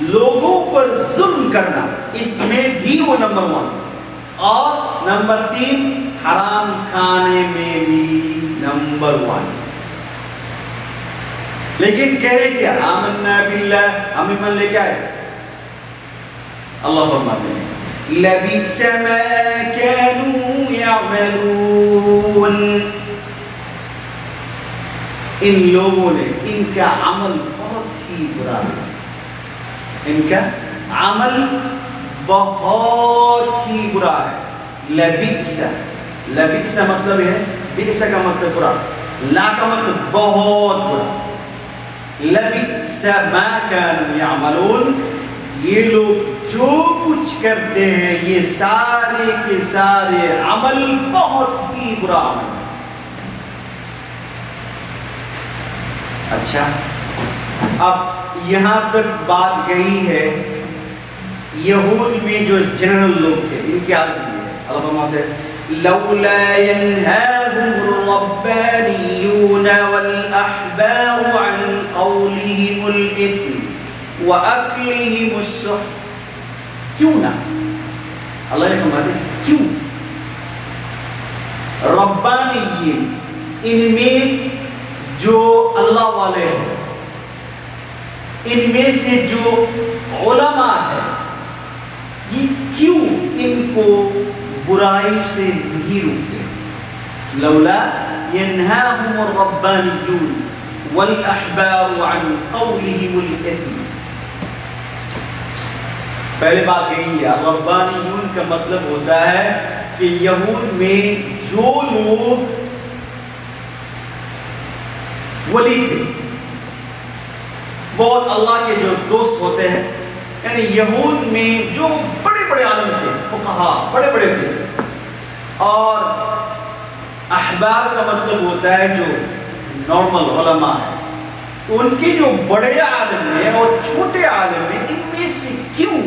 لوگوں پر ظلم کرنا, اس میں بھی وہ نمبر 1, اور نمبر 3 حرام کھانے میں بھی نمبر 1. لیکن کہہ رہے کیا آمنا باللہ, ہم ایمان لے کے آئے. اللہ فرماتے ہیں لَبِئْسَ مَا كَانُوا يَعْمَلُونَ, ان لوگوں نے, ان کا عمل بہت ہی برا ہے, ان کا عمل بہت ہی برا ہے. لبئس, لبئس مطلب ہے, بئس کا مطلب برا, لا کا مطلب بہت برا. لبئس ما كانوا يعملون, یہ لوگ جو کچھ کرتے ہیں یہ سارے کے سارے عمل بہت ہی برا عمل ہے. اچھا, اب یہاں تک بات گئی ہے یہود میں جو جنرل لوگ تھے ان کی عادت یہ ہے. اللہ فرماتے ہیں لولا ينهاهم الربانيون والأحبار عن قولهم الإثم وأكلهم السحت. کیوں نہ, اللہ نے فرماتے ہیں کیوں, ربانیین ان میں جو اللہ والے ہیں, ان میں سے جو علماء ہیں, یہ کیوں ان کو برائی سے نہیں روکتے. لولا ينهاهم الربانيون والأحبار عن قولهم الإثم. پہلے بات یہی ہے، ربانیون کا مطلب ہوتا ہے کہ یہود میں جو لوگ ولی تھے، بہت اللہ کے جو دوست ہوتے ہیں، یعنی یہود میں جو بڑے بڑے عالم تھے، فقہاء بڑے بڑے تھے، اور احبار کا مطلب ہوتا ہے جو نارمل علماء ہے، تو ان کے جو بڑے عالم ہیں اور چھوٹے عالم ہیں، ان میں سے کیوں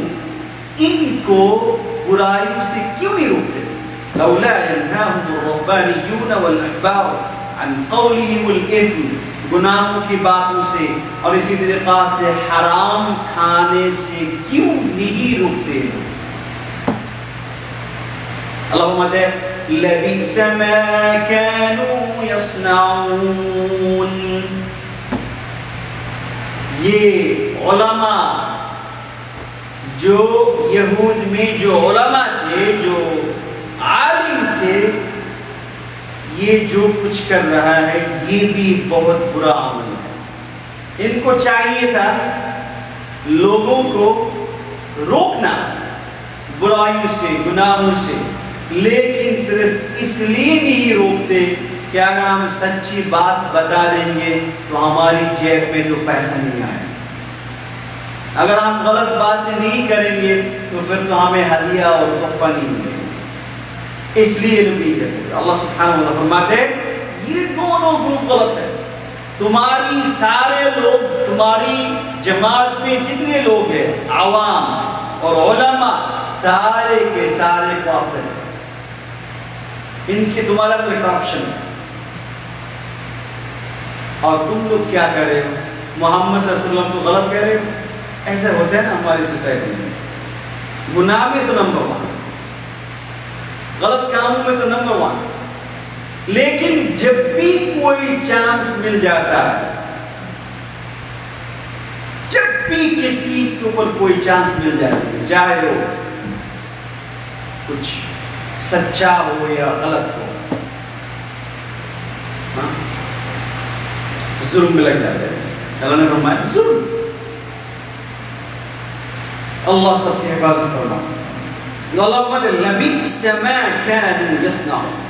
ان کو برائیوں سے کیوں نہیں روکتے؟ لولا ينهاهم الربانيون والاحبار عن قولهم الاثم، گناہوں کی باتوں سے اور اسی طریقہ سے حرام کھانے سے کیوں نہیں روکتے؟ اللہم دے لبئس ما كانوا يصنعون. یہ علماء جو یہود میں جو علماء تھے، جو عالم تھے، یہ جو کچھ کر رہا ہے یہ بھی بہت برا عمل ہے. ان کو چاہیے تھا لوگوں کو روکنا برائیوں سے، گناہوں سے، لیکن صرف اس لیے نہیں روکتے کہ اگر ہم سچی بات بتا دیں گے تو ہماری جیب میں تو پیسہ نہیں آئے، اگر ہم غلط باتیں نہیں کریں گے تو پھر تو ہمیں ہدیہ اور تحفہ نہیں ملے گا، اس لیے نہیں کرتے. اللہ سبحانہ وتعالی فرماتے ہیں یہ دونوں گروپ غلط ہے. تمہاری سارے لوگ، تمہاری جماعت میں جتنے لوگ ہیں، عوام اور علماء، سارے کے سارے کافر ہیں. ان کے تمہارا اندر کرپشن ہے، اور تم لوگ کیا کر رہے ہو؟ محمد صلی اللہ علیہ وسلم کو غلط کہہ رہے ہو. ایسا ہوتا ہے نا ہماری سوسائٹی میں، گناہ میں تو نمبر 1، غلط کاموں میں تو نمبر 1، لیکن جب بھی کوئی چانس مل جاتا ہے، جب بھی کسی کے اوپر کوئی چانس مل جاتی ہے، چاہے وہ کچھ سچا ہو یا غلط ہو، ظلم میں لگ جاتے ہیں. اللہ نے فرمایا ظلم. اللہ سب کی حفاظت فرمائے. اللہ فرماتے لبئس ما كانوا يصنعون.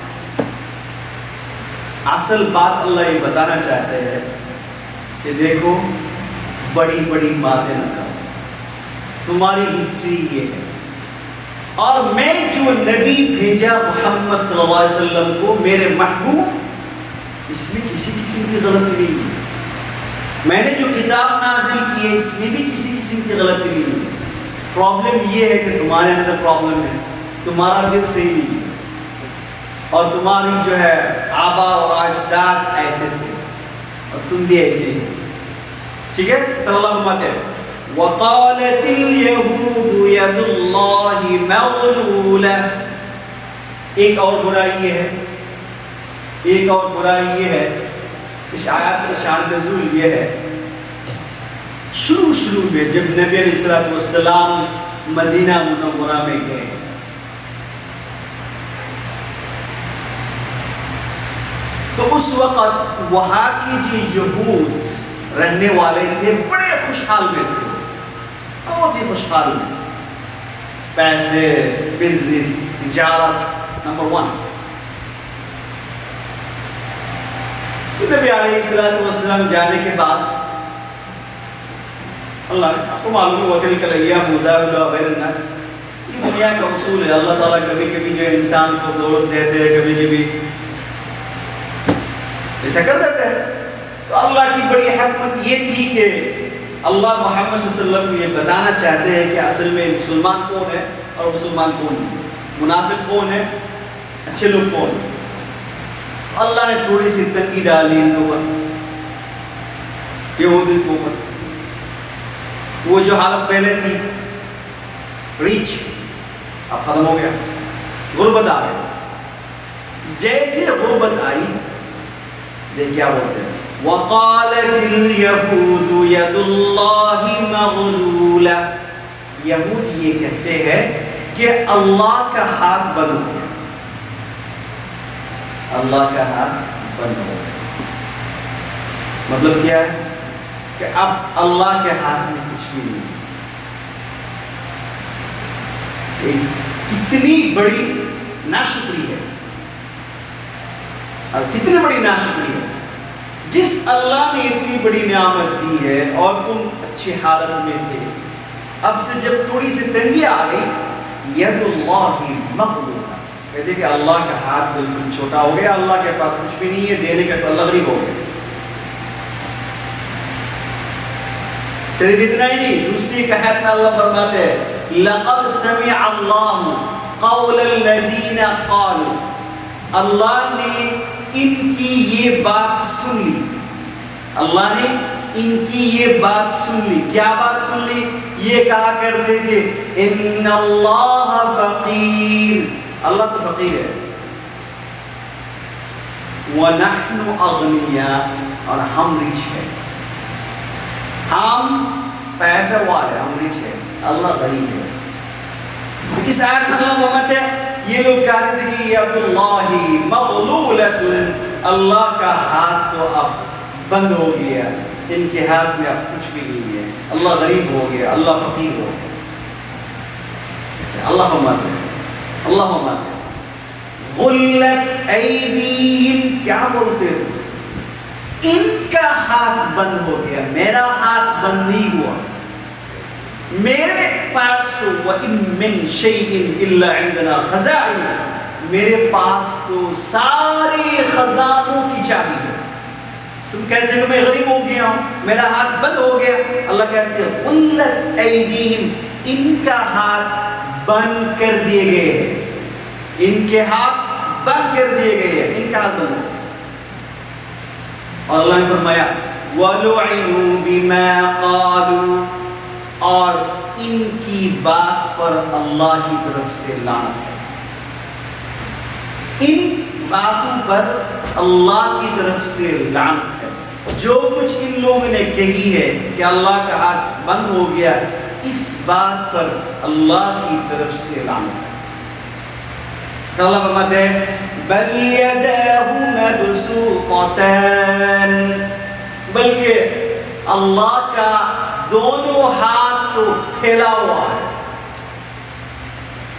اصل بات اللہ یہ بتانا چاہتے ہیں کہ دیکھو بڑی بڑی باتیں نہ کرو، تمہاری ہسٹری یہ ہے، اور میں جو نبی بھیجا محمد صلی اللہ علیہ وسلم کو، میرے محبوب، اس میں کسی قسم کی غلطی نہیں ہے. میں نے جو کتاب نازل کی ہے اس میں بھی کسی قسم کی غلطی نہیں ہے. پرابلم یہ ہے کہ تمہارے اندر پرابلم ہے، تمہارا دل صحیح نہیں ہے، اور تمہاری جو ہے آبا و اجداد ایسے تھے اور تم بھی ایسے ہی. ٹھیک ہے؟ تو اللہ فرماتے ہیں وَقَالَتِ الْيَهُودُ يَدُ اللَّهِ مَغْلُولَةٌ. ایک اور برائی یہ ہے، ایک اور برائی یہ ہے، اس آیات کا شان نزول یہ ہے، شروع میں جب نبی علیہ السلام مدینہ منورہ میں گئے، تو اس وقت وہاں کی جو یہود رہنے والے تھے بڑے خوشحال میں تھے، بہت ہی خوشحال میں، پیسے، بزنس، تجارت نمبر 1. تو نبی علیہ السلام جانے کے بعد اللہ آپ کو معلوم ہے وَتِلْكَ الْأَيَّامُ نُدَاوِلُهَا بَيْنَ النَّاسِ. یہ دنیا کا اصول ہے، اللہ تعالیٰ کبھی کبھی جو انسان کو دولت دیتے ہیں، کبھی کبھی ایسا کر دیتے ہیں. تو اللہ کی بڑی حکمت یہ تھی کہ اللہ محمد صلی اللہ علیہ وسلم کو یہ بتانا چاہتے ہیں کہ اصل میں مسلمان کون ہے اور مسلمان کون ہے، منافق کون ہے، اچھے لوگ کون ہیں. اللہ نے تھوڑی سی تنگی ڈالی ان کو، یہودی کو، وہ جو حالت پہلے تھی ریچ اب ختم ہو گیا، غربت آ گئی. جیسے غربت آئی دیکھ کیا بولتے ہیں وَقَالَتِ الْيَهُودُ يَدُ اللَّهِ مَغْلُولَةٌ. یہود یہ کہتے ہیں کہ اللہ کا ہاتھ بند ہو گیا، اللہ کا ہاتھ بند ہو گئے. مطلب کیا ہے کہ اب اللہ کے ہاتھ میں کچھ بھی نہیں. کتنی بڑی ناشکری ہے، اور کتنی بڑی ناشکری ہے. جس اللہ نے اتنی بڑی نعمت دی ہے اور تم اچھی حالت میں تھے، اب سے جب تھوڑی سی تنگی آ گئی، ید اللہ مغلولہ، کہتے کہ اللہ کا ہاتھ بالکل چھوٹا ہو گیا، اللہ کے پاس کچھ بھی نہیں ہے دینے کا، تو اللہ غریب ہو گیا. صرف اتنا ہی نہیں، دوسری قحط میں اللہ فرماتے ہیں لقد سمع اللہ قول الذین قالوا، اللہ نے ان کی یہ بات سن لی. اللہ نے ان کی یہ بات سن لی. کیا بات سن لی؟ یہ کہا کرتے تھے ان اللہ فقیر، اللہ تو فقیر ہے، وَنَحْنُ أَغْنِيَاء، اور ہم رچ ہیں، ہم پیسہ والے، ہم رچ ہیں، اللہ غریب ہے. تو اس آیت میں اللہ فرماتے ہیں یہ لوگ کہتے تھے کہ ید اللہ مغلولۃ، اللہ کا ہاتھ تو اب بند ہو گیا، ان کے ہاتھ میں اب کچھ بھی نہیں ہے، اللہ غریب ہو گیا، اللہ فقیر ہو گیا. اللہ فرماتے ہیں غلت ایدیہم، کیا بولتے تھے؟ ان کا ہاتھ بند ہو گیا، میرا ہاتھ بند نہیں ہوا. میرے پاس تو وَإِن مِّن شَيْءٍ إِلَّا عِندَنَا خَزَائِنُ، میرے پاس تو سارے خزانوں کی چابی ہے. تم کہتے ہیں کہ میں غریب ہو گیا ہوں، میرا ہاتھ بند ہو گیا. اللہ کہتے ہیں غلت ایدیہم، ان کا ہاتھ بند کر دیے گئے، ان کے ہاتھ بند کر دیے گئے، ان کا ہاتھ بند ہو گیا. اور اللہ نے فرمایا وَلُعِنُوا بِمَا قَالُوا، اور ان کی بات پر اللہ کی طرف سے لعنت ہے. ان باتوں پر اللہ کی طرف سے لعنت ہے. جو کچھ ان لوگوں نے کہی ہے کہ اللہ کا ہاتھ بند ہو گیا، اس بات پر اللہ کی طرف سے لعنت ہے. تو اللہ فرماتے ہیں بل یداہ مبسوطتان، بلکہ اللہ کا دونوں ہاتھ تو پھیلا ہوا ہے.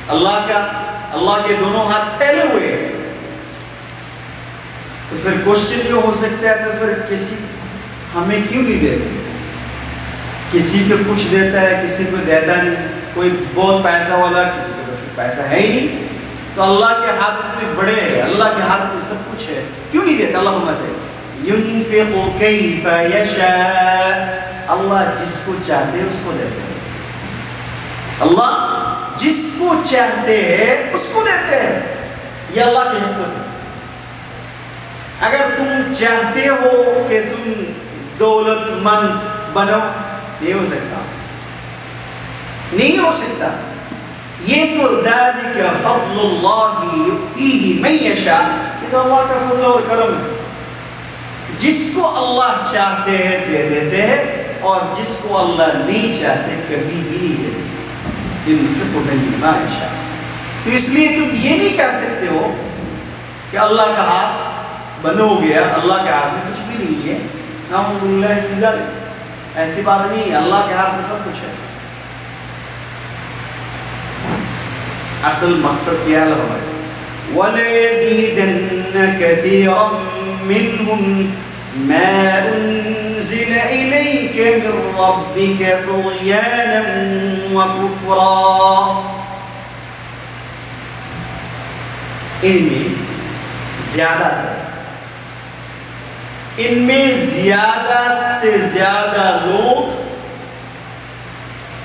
اللہ کے دونوں ہاتھ پھیلے ہوئے ہیں. تو پھر کوشچن یہ ہو سکتا ہے کہ پھر کسی ہمیں کیوں نہیں دیتے؟ کسی کو کچھ دیتا ہے، کسی کو دیتا نہیں. کوئی بہت پیسہ والا، کسی کو کچھ پیسہ ہے ہی نہیں. تو اللہ کے ہاتھ اتنے بڑے ہیں، اللہ کے ہاتھ میں سب کچھ ہے، کیوں نہیں دیتا؟ اللہ فرماتے ہیں ينفق كيف يشاء، اللہ جس کو چاہتے ہیں اس کو دیتے ہیں. اللہ جس کو چاہتے ہیں اس کو دیتے ہیں. یہ اللہ کی حکمت ہے. اگر تم چاہتے ہو کہ تم دولت مند بنو، نہیں ہو سکتا، نہیں ہو سکتا. یہ تو ذالک فضل اللہ یؤتیہ من یشاء، یہ تو اللہ کا فضل اور کرم ہے. جس کو اللہ چاہتے ہیں دے دیتے ہیں، اور جس کو اللہ نہیں چاہتے کبھی بھی نہیں دیتے. ينفق مما یشاء. تو اس لیے تم یہ نہیں کہہ سکتے ہو کہ اللہ کا ہاتھ بند ہو گیا، اللہ کے ہاتھ میں کچھ بھی نہیں ہے. نعوذ باللہ من ذلک، ایسی بات نہیں ہے. اللہ کے ہاتھ میں سب کچھ ہے. اصل مقصد کیا ہے؟ وَلَيَزِيدَنَّ كَثِيرًا مِّنْهُمْ مَا أُنزِلَ إِلَيْكَ مِنْ رَبِّكَ طُغْيَانًا وَكُفْرًا. ان میں زیادہ تر، ان میں زیادہ سے زیادہ لوگ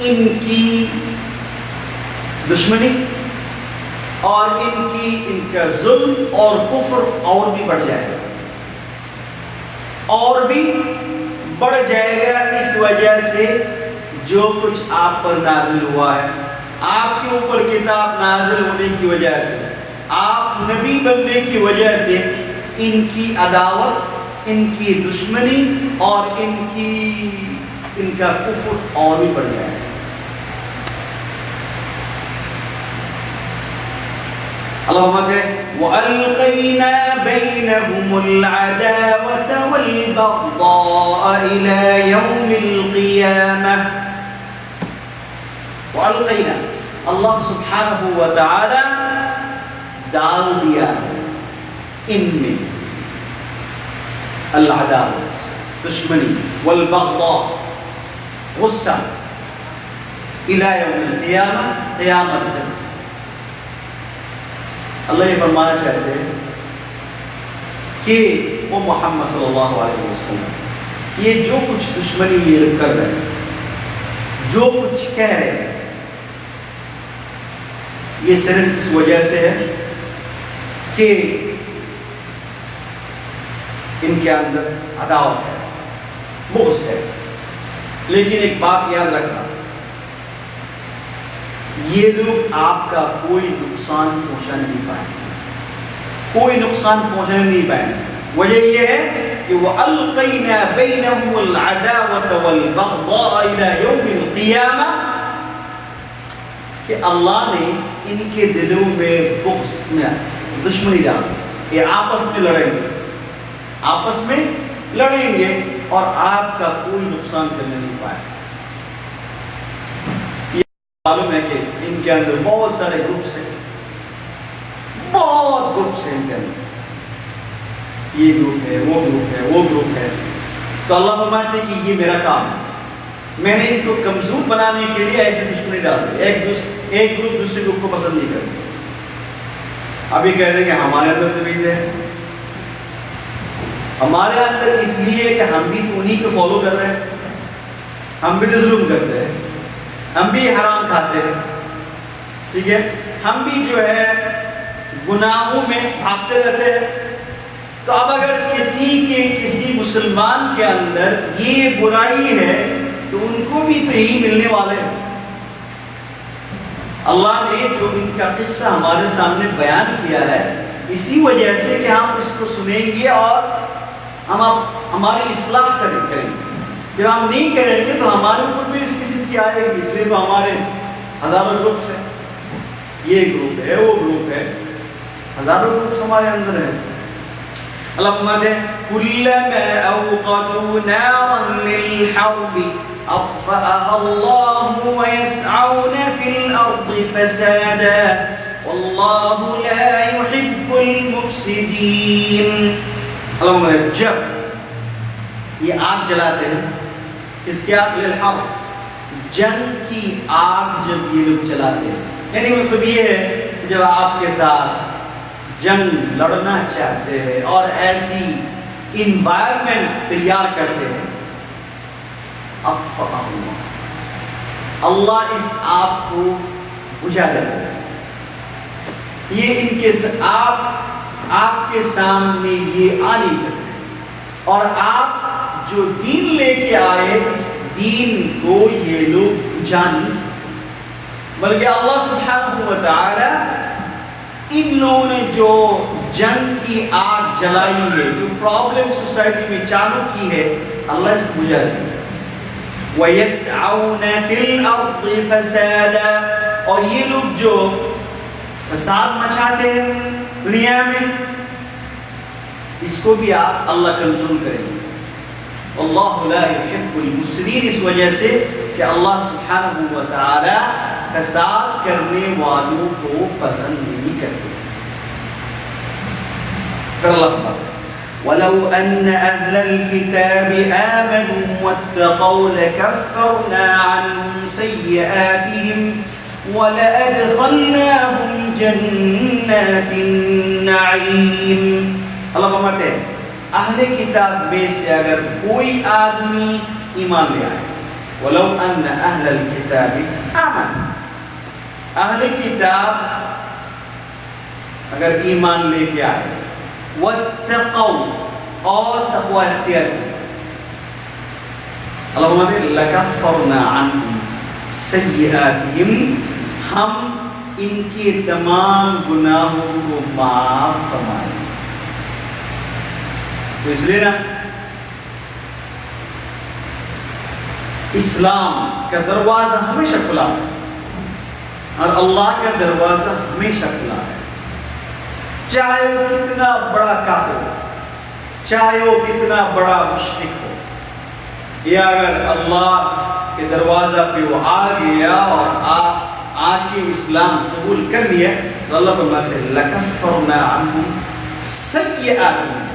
ان کی دشمنی اور ان کا ظلم اور کفر اور بھی بڑھ جائے گا، اور بھی بڑھ جائے گا. اس وجہ سے جو کچھ آپ پر نازل ہوا ہے، آپ کے اوپر کتاب نازل ہونے کی وجہ سے، آپ نبی بننے کی وجہ سے، ان کی عداوت، ان کی دشمنی اور ان کا کفر اور بھی بڑھ جائے گا. اللہ وَأَلْقَيْنَا بَيْنَهُمُ الْعَدَاوَةَ وَالْبَغْضَاءَ إِلَى يَوْمِ الْقِيَامَةِ. وَأَلْقَيْنَا، اللہ سبحانہ و تعالی ڈال دیا ان میں العداوت دشمنی، والبغضاء غصہ، الى یوم القیامہ قیامت تک. اللہ یہ فرمانا چاہتے ہیں کہ وہ محمد صلی اللہ علیہ وسلم یہ جو کچھ دشمنی یہ کر رہے ہیں، جو کچھ کہہ رہے ہیں، یہ صرف اس وجہ سے ہے کہ ان کے اندر عداوت ہے، بغض ہے. لیکن ایک بات یاد رکھنا، یہ لوگ آپ کا کوئی نقصان پہنچانے نہیں پائیں گے، کوئی نقصان پہنچانے نہیں پائیں گے. وجہ یہ ہے کہ وَأَلْقَيْنَا بَيْنَهُمُ الْعَدَاوَةَ وَالْبَغْضَاءَ إِلَى يَوْمِ الْقِيَامَةِ، کہ اللہ نے ان کے دلوں میں بغض دشمنی ڈال دی. یہ آپس میں لڑیں گے، آپس میں لڑیں گے اور آپ کا کوئی نقصان کرنے نہیں پائے. یہ معلوم ہے کہ ان کے اندر بہت سارے گروپس ہیں، بہت گروپس ہیں ان کے اندر، یہ گروپ ہے، وہ گروپ ہے، وہ گروپ ہے. تو اللہ فرماتے ہیں کہ یہ میرا کام ہے، میں نے ان کو کمزور بنانے کے لیے ایسے دشمنی ڈال دی. ایک گروپ دوسرے گروپ کو پسند نہیں کرتا. ابھی کہہ رہے ہیں کہ ہمارے اندر تمیز ہے، ہمارے اندر اس لیے کہ ہم بھی تو انہی کو فالو کر رہے ہیں، ہم بھی تو ظلم کرتے ہیں، ہم بھی حرام کھاتے ہیں، ٹھیک ہے، ہم بھی جو ہے گناہوں میں بھاگتے رہتے ہیں. تو اب اگر کسی مسلمان کے اندر یہ برائی ہے تو ان کو بھی تو یہی ملنے والے ہیں. اللہ نے جو ان کا قصہ ہمارے سامنے بیان کیا ہے اسی وجہ سے کہ ہم اس کو سنیں گے اور ہم ہماری اصلاح کریں گے. جب ہم نہیں کریں گے تو ہمارے اوپر بھی اس قسم کی آئے گی. اس لیے تو ہمارے ہزاروں گروپس ہیں، یہ گروپ ہے، وہ گروپ ہے، ہزاروں گروپس ہمارے اندر ہیں. اللہ فرماتے ہیں كُلَّمَا أَوْقَدُوا نَارًا لِلْحَرْبِ أَطْفَأَهَا اللَّهُ وَيَسْعَوْنَ فِي الْأَرْضِ فَسَادًا وَاللَّهُ لَا يُحِبُّ الْمُفْسِدِينَ. اللہ جب یہ آگ جلاتے ہیں، کس کی آگ؟ للحرب، جنگ کی آگ جب یہ لوگ جلاتے ہیں، یعنی مطلب یہ ہے کہ جب آپ کے ساتھ جنگ لڑنا چاہتے ہیں اور ایسی انوائرمنٹ تیار کرتے ہیں، اطفأ اللہ اس آگ کو بجھا دیتا ہے. یہ ان کے آپ کے سامنے یہ آ نہیں سکتے، اور آپ جو دین لے کے آئے اس دین کو یہ لوگ بجھا نہیں سکتے. بلکہ اللہ سبحانہ و تعالی ان لوگوں نے جو جنگ کی آگ جلائی ہے، جو پرابلم سوسائٹی میں چالو کی ہے، اللہ اس کو بجھا دیا. وَيَسْعَوْنَ فِي الْأَرْضِ فَسَادًا، اور یہ لوگ جو فساد مچاتے ہیں دنیا میں، اس کو بھی آپ اللہ کنٹرول کریں گے. اللہ لا يحب المفسدین، اس وجہ سے کہ اللہ سبحانہ و تعالی فساد کرنے والوں کو پسند نہیں کرتے. پھر اللہ فرماتا ہے وَلَوْ أَنَّ أَهْلَ الْكِتَابِ آمَنُوا وَاتَّقَوْا لَكَفَّرْنَا عَنْهُمْ سَيِّئَاتِهِمْ وَلَأَدْخَلْنَاهُمْ جَنَّاتِ النَّعِيمِ. اللہ فرماتے ہیں اہل کتاب میں سے اگر کوئی آدمی ایمان لے آئے، وَلَوْ أَنَّ أَهْلَ الْكِتَابِ آمَنُوا، اہل کتاب اگر ایمان لے کے آئے، وَاتَّقَوْا، اور تقوی اختیار کی، اللہ فرماتے ہیں لَكَفَّرْنَا عَنْهُمْ سَيِّئَاتِهِمْ، ہم ان کے تمام گناہوں کو معاف فرمائیں. تو اس لیے نا اسلام کا دروازہ ہمیشہ کھلا ہے اور اللہ کا دروازہ ہمیشہ کھلا ہے. چاہے وہ کتنا بڑا کافر ہو، چاہے وہ کتنا بڑا مشرک ہو، یا اگر اللہ کے دروازہ پہ وہ آ گیا اور آ کے اسلام قبول کر لیا تو اللہ فرماتے ہیں لَكَفَّرْنَا عَنْهُمْ سَيِّئَاتِهِمْ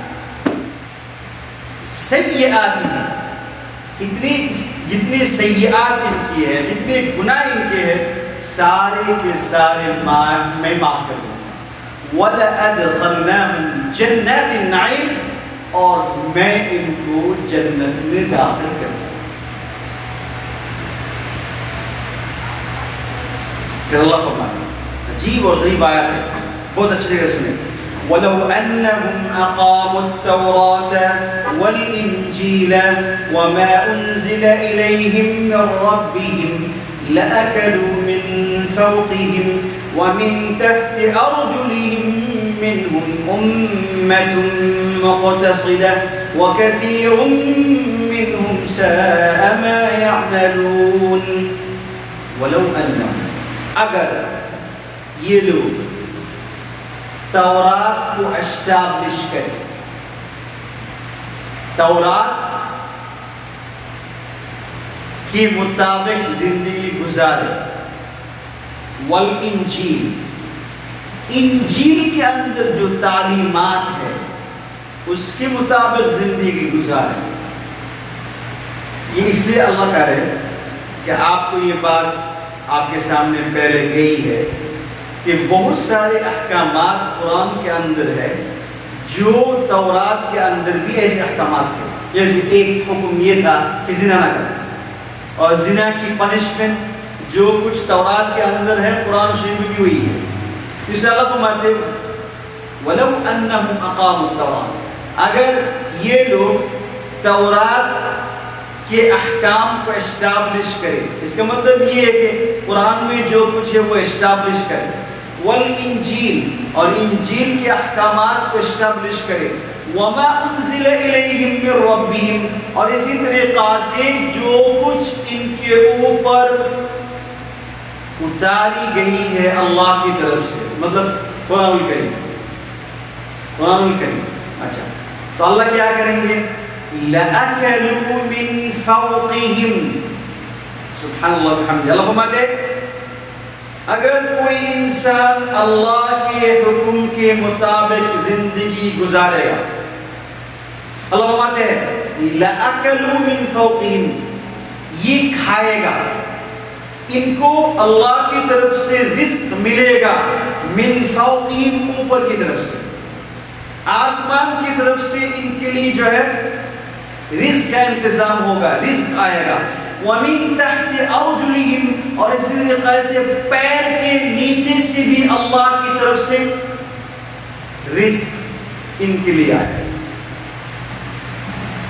جتنے سیئات ان کی ہے، جتنے گناہ ان کے ہیں، سارے کے سارے میں معاف کر دوں گا۔ وَلَأَدْخَلْنَاهُمْ جَنَّاتِ النَّعِيمِ، اور میں ان کو جنت میں داخل کر دوں گا۔ پھر اللہ فرماتے ہیں، عجیب اور غریب آیات ہے، بہت اچھے جگہ سنیں۔ وَلَوْ أَنَّهُمْ أَقَامُوا التَّوْرَاةَ وَالْإِنْجِيلَ وَمَا أُنْزِلَ إِلَيْهِمْ مِنْ رَبِّهِمْ لَأَكَلُوا مِنْ فَوْقِهِمْ وَمِنْ تَحْتِ أَرْجُلِهِمْ مِنْهُمْ أُمَّةٌ مُقْتَصِدَةٌ وَكَثِيرٌ مِنْهُمْ سَاءَ مَا يَعْمَلُونَ۔ وَلَوْ أَنَّهُمْ، اگر یہ لوگ تورات کو اسٹیبلش کریں، تورات کے مطابق زندگی گزارے، والانجیل، انجیل کے اندر جو تعلیمات ہے اس کے مطابق زندگی گزارے۔ یہ اس لیے اللہ کہہ رہے ہیں کہ آپ کو یہ بات آپ کے سامنے پہلے گئی ہے کہ بہت سارے احکامات قرآن کے اندر ہے جو تورات کے اندر بھی ایسے احکامات تھے۔ جیسے ایک حکم یہ تھا کہ زنا نہ کریں، اور زنا کی پنشمنٹ جو کچھ تورات کے اندر ہے قرآن شریف میں بھی ہوئی ہے۔ اس لیے اللہ فرماتے ہیں وَلَوْ أَنَّهُمْ أَقَامُوا التَّوْرَاةَ، اگر یہ لوگ تورات کے احکام کو اسٹیبلش کرے، اس کا مطلب یہ ہے کہ قرآن میں جو کچھ ہے وہ اسٹیبلش کرے، والانجیل، اور انجیل کے احکامات کو اسٹیبلش کرے، وما انزل الیہم من ربہم، اور اسی طریقہ سے جو کچھ ان کے اوپر اتاری گئی ہے اللہ کی طرف سے، مطلب قرآن الکریم، قرآن الکریم۔ اچھا تو اللہ کیا کریں گے؟ لَأَكَلُوا مِن فَوْقِهِمْ، سبحان اللہ بحمدہ۔ اللہ فرماتے اگر کوئی انسان اللہ کے حکم کے مطابق زندگی گزارے گا، اللہ فرماتے ہیں لَأَكَلُوا مِن فَوْقِهِمْ، یہ کھائے گا، ان کو اللہ کی طرف سے رزق ملے گا، من فوقہم، اوپر کی طرف سے، آسمان کی طرف سے ان کے لیے جو ہے رزق کا انتظام ہوگا، رزق آئے گا، وَمِن تَحْتِ أَرْجُلِهِمْ، اور اسی طریقے سے پیر کے نیچے سے بھی اللہ کی طرف سے رزق ان کے لیے آئے گا۔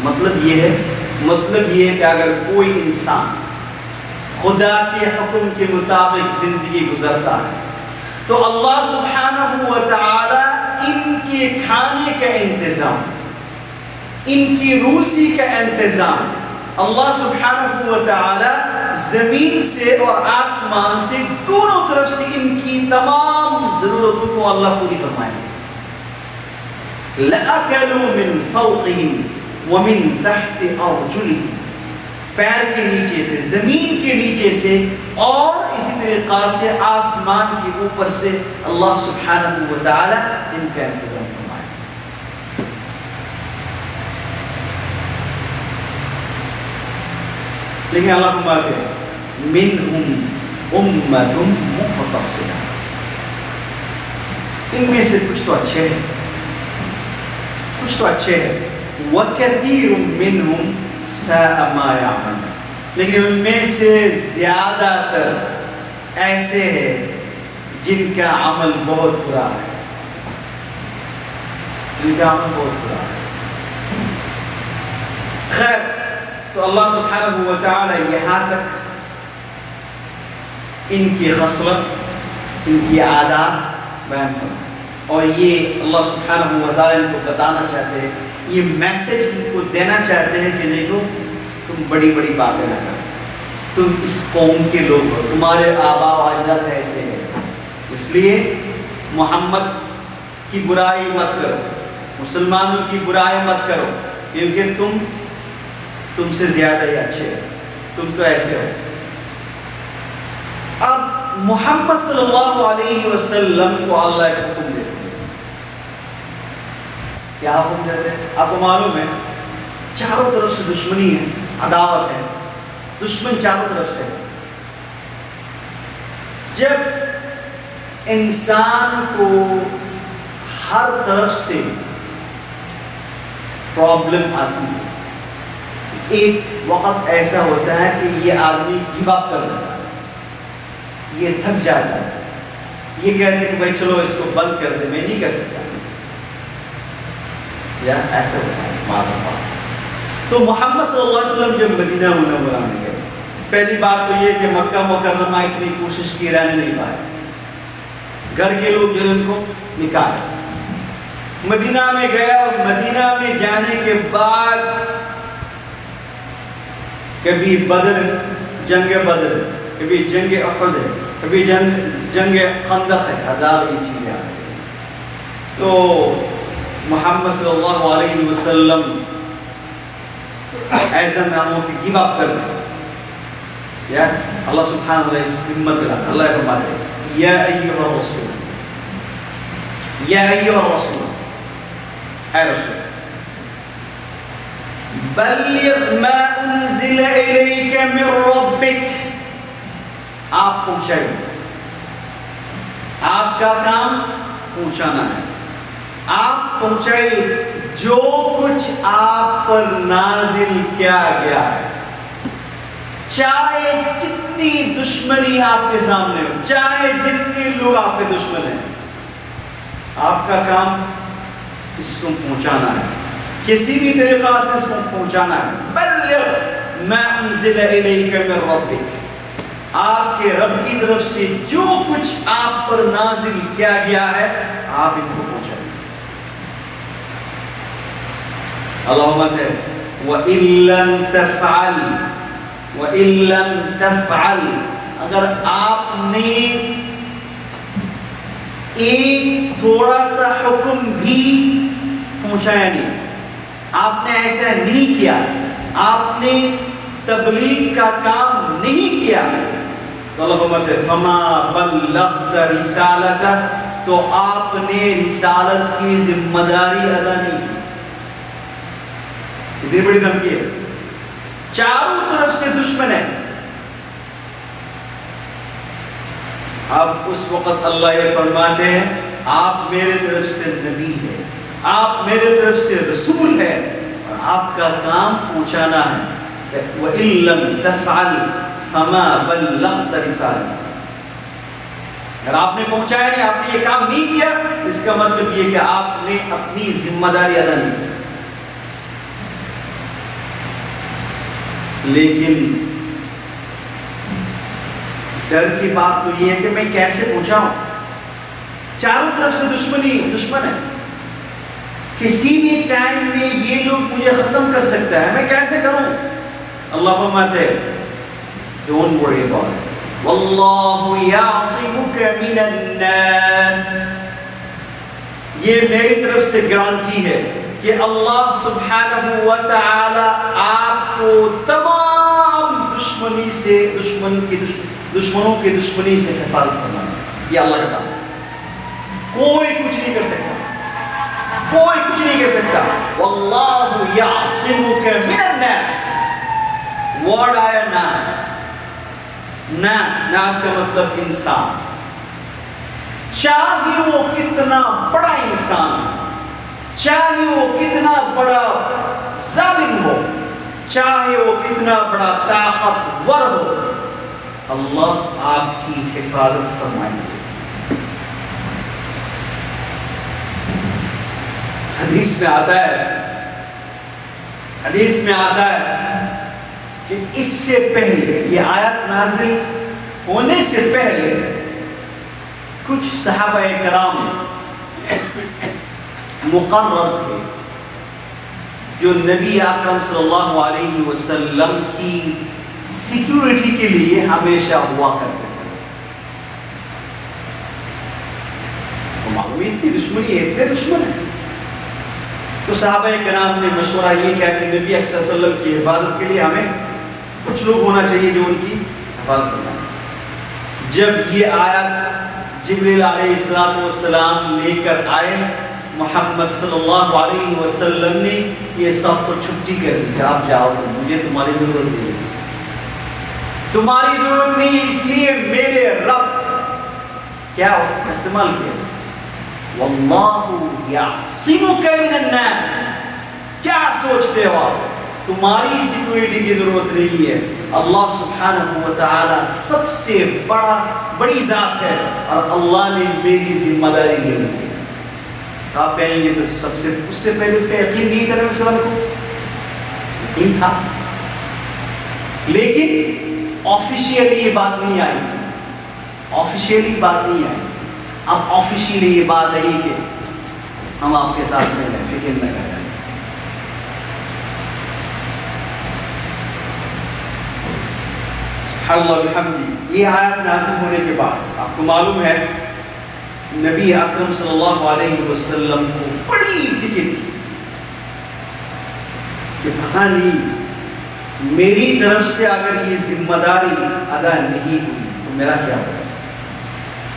مطلب یہ ہے کہ اگر کوئی انسان خدا کے حکم کے مطابق زندگی گزرتا ہے تو اللہ سبحانہ و تعالی ان کے کھانے کا انتظام، ان کی روزی کا انتظام اللہ سبحانہ و تعالی زمین سے اور آسمان سے دونوں طرف سے ان کی تمام ضرورتوں کو اللہ پوری فرمائے گا۔ لَأَكَلُوا مِن فَوْقِهِمْ وَمِن تَحْتِ أَرْجُلِهِمْ، پیر کے نیچے سے، زمین کے نیچے سے، اور اسی طریقہ سے آسمان کے اوپر سے اللہ سبحانہ و تعالی ان کا انتظام فرمائے۔ لیکن اللہ فرماتے ہیں منہم امۃ مقتصدہ، ان میں سے کچھ تو اچھے ہیں، کچھ تو اچھے ہیں، وَكَثِيرٌ مِّنْهُمْ سَاءَ مَا يَعْمَلُونَ، لیکن ان میں سے زیادہ تر ایسے ہیں جن کا عمل بہت برا ہے، جن کا عمل بہت برا ہے۔ خیر، تو اللہ سبحانہ و تعالی یہاں تک ان کی خصلت، ان کی عادات بیان فرمائے، اور یہ اللہ سبحانہ و تعالی ان کو بتانا چاہتے ہیں، یہ میسج ان کو دینا چاہتے ہیں کہ دیکھو تم بڑی بڑی باتیں نہ کرو، تم اس قوم کے لوگ ہو، تمہارے آباء و اجداد ایسے ہیں، اس لیے محمد کی برائی مت کرو، مسلمانوں کی برائی مت کرو، کیونکہ تم سے زیادہ ہی اچھے ہو، تم تو ایسے ہو۔ اب محمد صلی اللہ علیہ وسلم کو اللہ ایک حکم دیتے ہیں۔ کیا حکم دیتے ہیں؟ آپ کو معلوم ہے چاروں طرف سے دشمنی ہے، عداوت ہے، دشمن چاروں طرف سے۔ جب انسان کو ہر طرف سے پرابلم آتی ہے تو ایک وقت ایسا ہوتا ہے کہ یہ آدمی گیو اپ کر دیتا ہے، یہ تھک جاتا ہے، یہ کہتے ہیں کہ بھائی چلو اس کو بند کر دے، میں نہیں کر سکتا، یا ایسا ہوتا ہے معاذ اللہ۔ تو محمد صلی اللہ علیہ وسلم جب مدینہ منورہ میں گئے، پہلی بات تو یہ کہ مکہ مکرمہ اتنی کوشش کی، رہنے نہیں پائے، گھر کے لوگ جو ان کو نکالے۔ مدینہ میں گیا اور مدینہ میں جانے کے بعد کبھی بدر، جنگ بدر، کبھی جنگ احد ہے، کبھی جنگ خندق ہے، ہزار یہ چیزیں آ رہی ہیں۔ تو محمد صلی اللہ علیہ وسلم ایسا نہ ہو کہ گیو اپ کر دیں، یا اللہ سبحانہ وتعالی ہمت دلا۔ اللہ فرماتے ہیں یا ایھا الرسول، یا ایھا الرسول، اے رسول، بلغ ما انزل الیک من ربک، آپ پہنچائیے، آپ کا کام پہنچانا ہے، آپ پہنچائیے جو کچھ آپ پر نازل کیا گیا ہے، چاہے جتنی دشمنی آپ کے سامنے ہو، چاہے جتنے لوگ آپ کے دشمن ہیں، آپ کا کام اس کو پہنچانا ہے، کسی بھی طریقہ سے اس کو پہنچانا ہے۔ بلغ ما انزل الیک من ربک، آپ کے رب کی طرف سے جو کچھ آپ پر نازل کیا گیا ہے آپ ان کو پہنچائیں۔ اللہم ہے وَإِن لَّمْ تَفْعَلْ، وَإِن لَّمْ تَفْعَلْ، اگر آپ نے ایک تھوڑا سا حکم بھی پہنچایا نہیں، آپ نے ایسا نہیں کیا، آپ نے تبلیغ کا کام نہیں کیا، تو اللہ فرماتے ہیں فَمَا بَلَّغْتَ رِسَالَتَ، تو آپ نے رسالت کی ذمہ داری ادا نہیں کی۔ کتنی بڑی دھمکی ہے، چاروں طرف سے دشمن ہے۔ اب اس وقت اللہ یہ فرماتے ہیں آپ میرے طرف سے نبی ہے، آپ میرے طرف سے رسول ہے، اور آپ کا کام پہنچانا ہے۔ وَإِن لَّمْ تَفْعَلْ فَمَا بَلَّغْتَ رِسَالَتَ، اگر آپ نے پہنچایا نہیں، آپ نے یہ کام نہیں کیا، اس کا مطلب یہ کہ آپ نے اپنی ذمہ داری ادا نہیں کی۔ لیکن ڈر کی بات تو یہ ہے کہ میں کیسے پہنچاؤں، چاروں طرف سے دشمن ہے، کسی بھی ٹائم میں یہ لوگ مجھے ختم کر سکتا ہے، میں کیسے کروں؟ اللہ فرماتے ہیں ڈونٹ ورری اباؤٹ اٹ، واللہ یعصمک من الناس، یہ میری طرف سے گارنٹی ہے کہ اللہ سبحانہ و تعالی آپ کو تمام دشمنوں کی دشمنی سے حفاظت فرمائے۔ یہ اللہ کا کام ہے، کوئی کچھ نہیں کر سکتا، کوئی کچھ نہیں کر سکتا۔ واللہ یعصمک من الناس، ورڈ آیا ناس، ناس کا مطلب انسان، چاہے وہ کتنا بڑا انسان، چاہے وہ کتنا بڑا ظالم ہو، چاہے وہ کتنا بڑا طاقتور ہو، اللہ آپ کی حفاظت فرمائیں گے۔ حدیث میں آتا ہے کہ اس سے پہلے، یہ آیت نازل ہونے سے پہلے، کچھ صحابہ کرام مقرر تھے جو نبی اکرم صلی اللہ علیہ وسلم کی سیکیورٹی کے لیے ہمیشہ ہوا کرتے تھے۔ معلوم اتنی دشمنی ہے، اتنے دشمن ہیں. تو صحابہ کرام نے مشورہ یہ کیا کہ نبی اکرم صلی اللہ علیہ وسلم کی حفاظت کے لیے ہمیں کچھ لوگ ہونا چاہیے جو ان کی حفاظت کرنا. جب یہ آیت جبریل علیہ السلام لے کر آئے، محمد صلی اللہ علیہ وسلم نے یہ سب کو چھٹی کر دی کہ آپ جاؤ، مجھے تمہاری ضرورت نہیں ہے، تمہاری ضرورت نہیں ہے. اس لیے میرے رب کیا اس کا استعمال کیا، واللہ یعصمک من الناس. کیا سوچتے ہو آپ؟ تمہاری سیکورٹی کی ضرورت نہیں ہے. اللہ سبحانہ و تعالی سب سے بڑی ذات ہے اور اللہ نے میری ذمہ داری لے لی. آپ کہیں گے تو سب سے اس سے پہلے اس کا یقین نہیں تھا نبی صلی اللہ علیہ وسلم کو؟ یقین تھا، لیکن آفیشیلی یہ بات نہیں آئی تھی. آفیشیلی بات نہیں آئی تھی. اب آفیشیلی یہ بات آئی کہ ہم آپ کے ساتھ میں ہیں، فکر نہ کریں. سبحان اللہ بحمدہ. یہ آیت نازل ہونے کے بعد آپ کو معلوم ہے نبی اکرم صلی اللہ علیہ وسلم کو بڑی فکر تھی کہ پتہ نہیں میری طرف سے اگر یہ ذمہ داری ادا نہیں ہوئی تو میرا کیا ہوگا.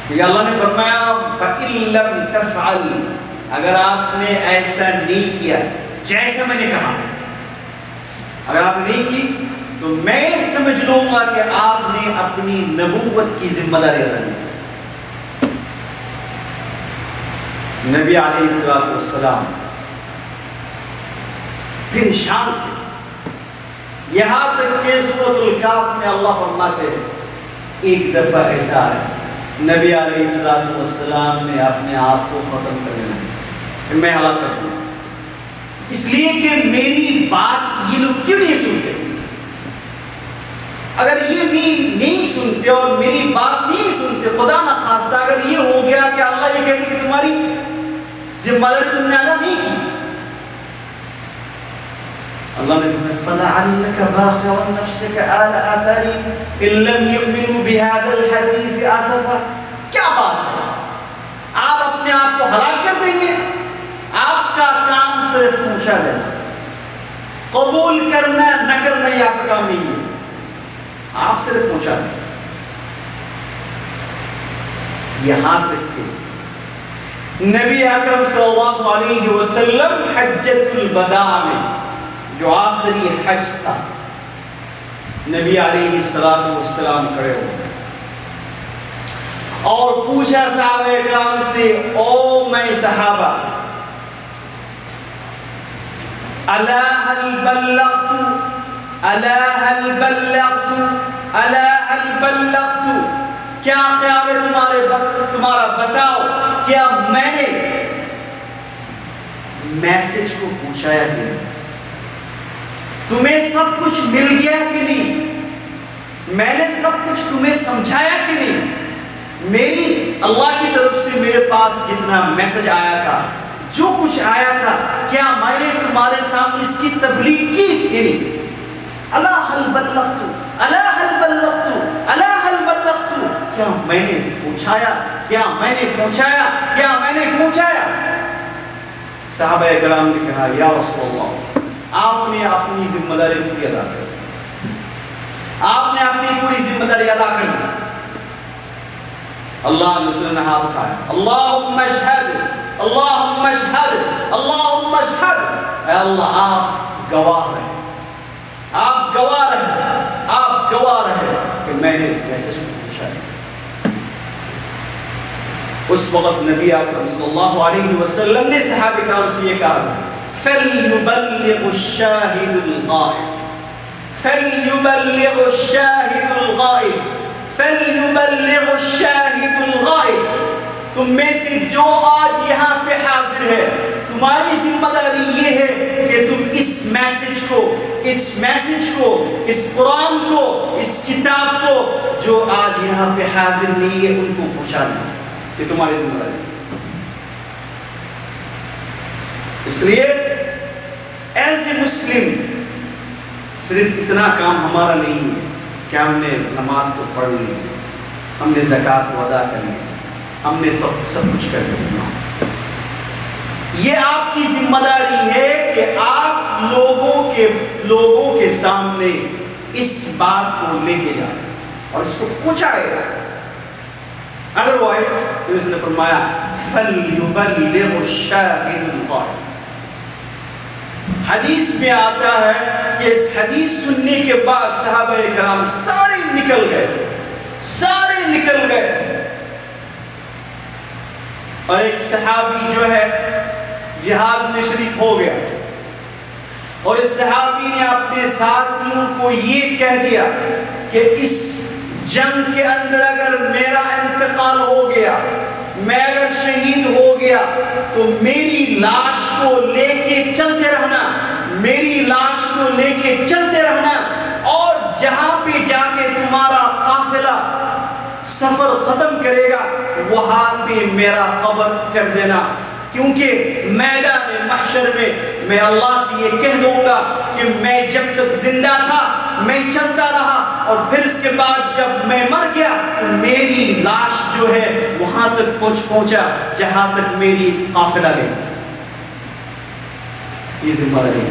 کہ اللہ نے فرمایا فَإِن لَمْ تَفْعَلْ، اگر آپ نے ایسا نہیں کیا جیسا میں نے کہا، اگر آپ نے نہیں کی تو میں سمجھ لوں گا کہ آپ نے اپنی نبوت کی ذمہ داری ادا نہیں کی. نبی علیہ السلام پریشان تھے. یہاں تک کہ سورۃ الکاف میں اللہ فرماتے ہیں ایک دفعہ ایسا ہے نبی علیہ السلام نے اپنے آپ کو ختم کر لینا کہ میں ہلاک کر دوں، اس لیے کہ میری بات یہ لوگ کیوں نہیں سنتے. اگر یہ نہیں سنتے اور میری بات نہیں سنتے، خدا نہ خواستہ اگر یہ ہو گیا کہ اللہ یہ کہتے کہ تمہاری ذمہ داری تم نے ادا نہیں کی، اللہ نے فرمایا فَلَعَلَّكَ بَاخِعٌ نَفْسَكَ عَلَىٰ آثَارِهِمْ إِن لَّمْ يُؤْمِنُوا بِهَٰذَا الْحَدِيثِ آسَفًا. کیا بات ہے، آپ اپنے آپ کو ہلاک کر دیں گے؟ آپ کا کام صرف پوچھا دینا، قبول کرنا نہ کرنا یہ آپ کا کام نہیں ہے. آپ صرف پوچھا دیں. یہاں تک کہ نبی اکرم صلی اللہ علیہ وسلم حجۃ الوداع میں جو آخری حج تھا، نبی علیہ السلام کھڑے ہوئے اور پوچھا صحابہ اکرام سے، او میں صحابہ، الا هل بلغت، الا هل بلغت، الا هل بلغت. کیا خیال ہے تمہارا، بتاؤ کیا میں نے میسج کو پوچھایا کہ نہیں؟ تمہیں سب کچھ مل گیا کہ نہیں؟ میں نے سب کچھ تمہیں سمجھایا کہ نہیں؟ میری اللہ کی طرف سے میرے پاس جتنا میسج آیا تھا، جو کچھ آیا تھا، کیا میں نے تمہارے سامنے اس کی تبلیغ کی کہ نہیں؟ الا هل بلغت، الا هل بلغت، الا هل بلغت. کیا میں نے پوچھایا، کیا میں نے پوچھایا، کیا میں نے پوچھایا؟ صحابہ کرام نے کہا یا رسول اللہ، آپ نے اپنی ذمہ داری پوری ادا کر دی، آپ نے اپنی پوری ذمہ داری ادا کر دی. اللہ نے ہاتھ اٹھایا، اللہم اشہد، اللہم اشہد، اللہم اشہد. اے اللہ آپ گواہ رہے، آپ گواہ رہے، آپ گواہ رہے کہ میں نے میسج کو پوچھا ہے. اس وقت نبی اکرم صلی اللہ علیہ وسلم نے صحابہ کرام سے یہ کہا تھا فَلْيُبَلِّغُ الشَّاهِدُ الْغَائِبُ، فَلْيُبَلِّغُ الشَّاهِدُ الْغَائِبُ، فَلْيُبَلِّغُ الشَّاهِدُ الْغَائِبُ. تم میں سے جو آج یہاں پہ حاضر ہے، تمہاری ذمہ داری یہ ہے کہ تم اس میسج کو، اس قرآن کو، اس کتاب کو جو آج یہاں پہ حاضر نہیں ہے ان کو پہنچا دیں. یہ تمہاری ذمہ داری. اس لیے ایز اے مسلم صرف اتنا کام ہمارا نہیں ہے کہ ہم نے نماز تو پڑھ لی، ہم نے زکوٰۃ کو ادا کر لی، ہم نے سب کچھ کر دیا. یہ آپ کی ذمہ داری ہے کہ آپ لوگوں کے سامنے اس بات کو لے کے جائیں اور اس کو پہنچائے. ادروائز اس نے فرمایا فَلْيُبَلِّغُ الشَّاهِدُ الْغَائِبَ. حدیث میں آتا ہے کہ اس حدیث سننے کے بعد صحابہ کرام سارے نکل گئے اور ایک صحابی جو ہے جہاد میں شریک ہو گیا اور اس صحابی نے اپنے ساتھیوں کو یہ کہہ دیا کہ اس جنگ کے اندر اگر میرا انتقال ہو گیا، میں اگر شہید ہو گیا تو میری لاش کو لے کے چلتے رہنا اور جہاں پہ جا کے تمہارا قافلہ سفر ختم کرے گا وہاں پہ میرا قبر کر دینا، کیونکہ میدان محشر میں اللہ سے یہ کہہ دوں گا کہ میں جب تک زندہ تھا میں چلتا رہا اور پھر اس کے بعد جب میں مر گیا تو میری لاش جو ہے وہاں تک پہنچا جہاں تک میری قافلہ گئی تھی. یہ ذمہ داری ہے.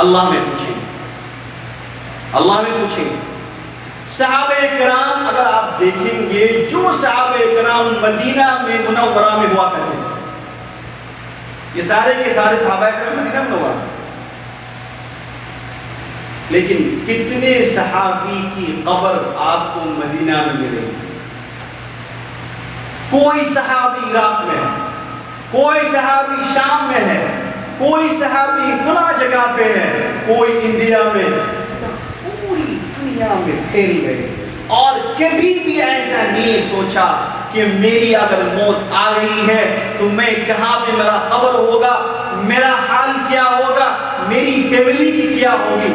اللہ میں پوچھیں. صحابہ کرام اگر آپ دیکھیں گے جو صحابہ کرام مدینہ میں منورہ میں ہوا کرتے تھے، یہ سارے کے سارے صحابہ کرام مدینہ منورہ میں، لیکن کتنے صحابی کی قبر آپ کو مدینہ میں ملے گی؟ کوئی صحابی عراق میں ہے، کوئی صحابی شام میں ہے، کوئی صحابی فلاں جگہ پہ ہے، کوئی انڈیا میں، پوری دنیا میں پھیل گئے اور کبھی بھی ایسا نہیں سوچا کہ میری اگر موت آ گئی ہے تو میں کہاں پہ میرا قبر ہوگا، میرا حال کیا ہوگا، میری فیملی کی کیا ہوگی.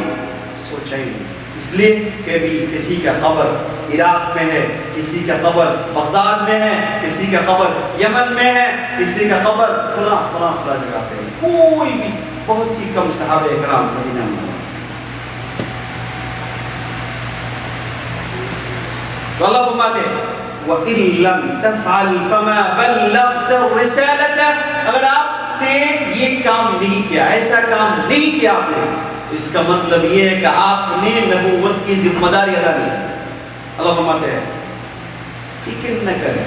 سوچا ہی نہیں. اس لیے کہ بھی کسی کا قبر عراق میں ہے، کسی کا قبر بغداد میں ہے، کسی کا قبر یمن میں ہے، کسی کا قبر فلاں جگہ پہ ہے. کوئی بھی، بہت ہی کم صحابہ کرام مدینہ میں. تو اللہ فرماتے ہیں وَإِن لَمْ تَفْعَلْ فَمَا بَلَّغْتَ الرِّسَالَةَ. اگر آپ نے یہ کام نہیں کیا، ایسا کام نہیں کیا آپ نے، اس کا مطلب یہ ہے کہ آپ نے نبوت کی ذمہ داری ادا نہیں کی. اللہ فرماتے ہیں فکر نہ کریں،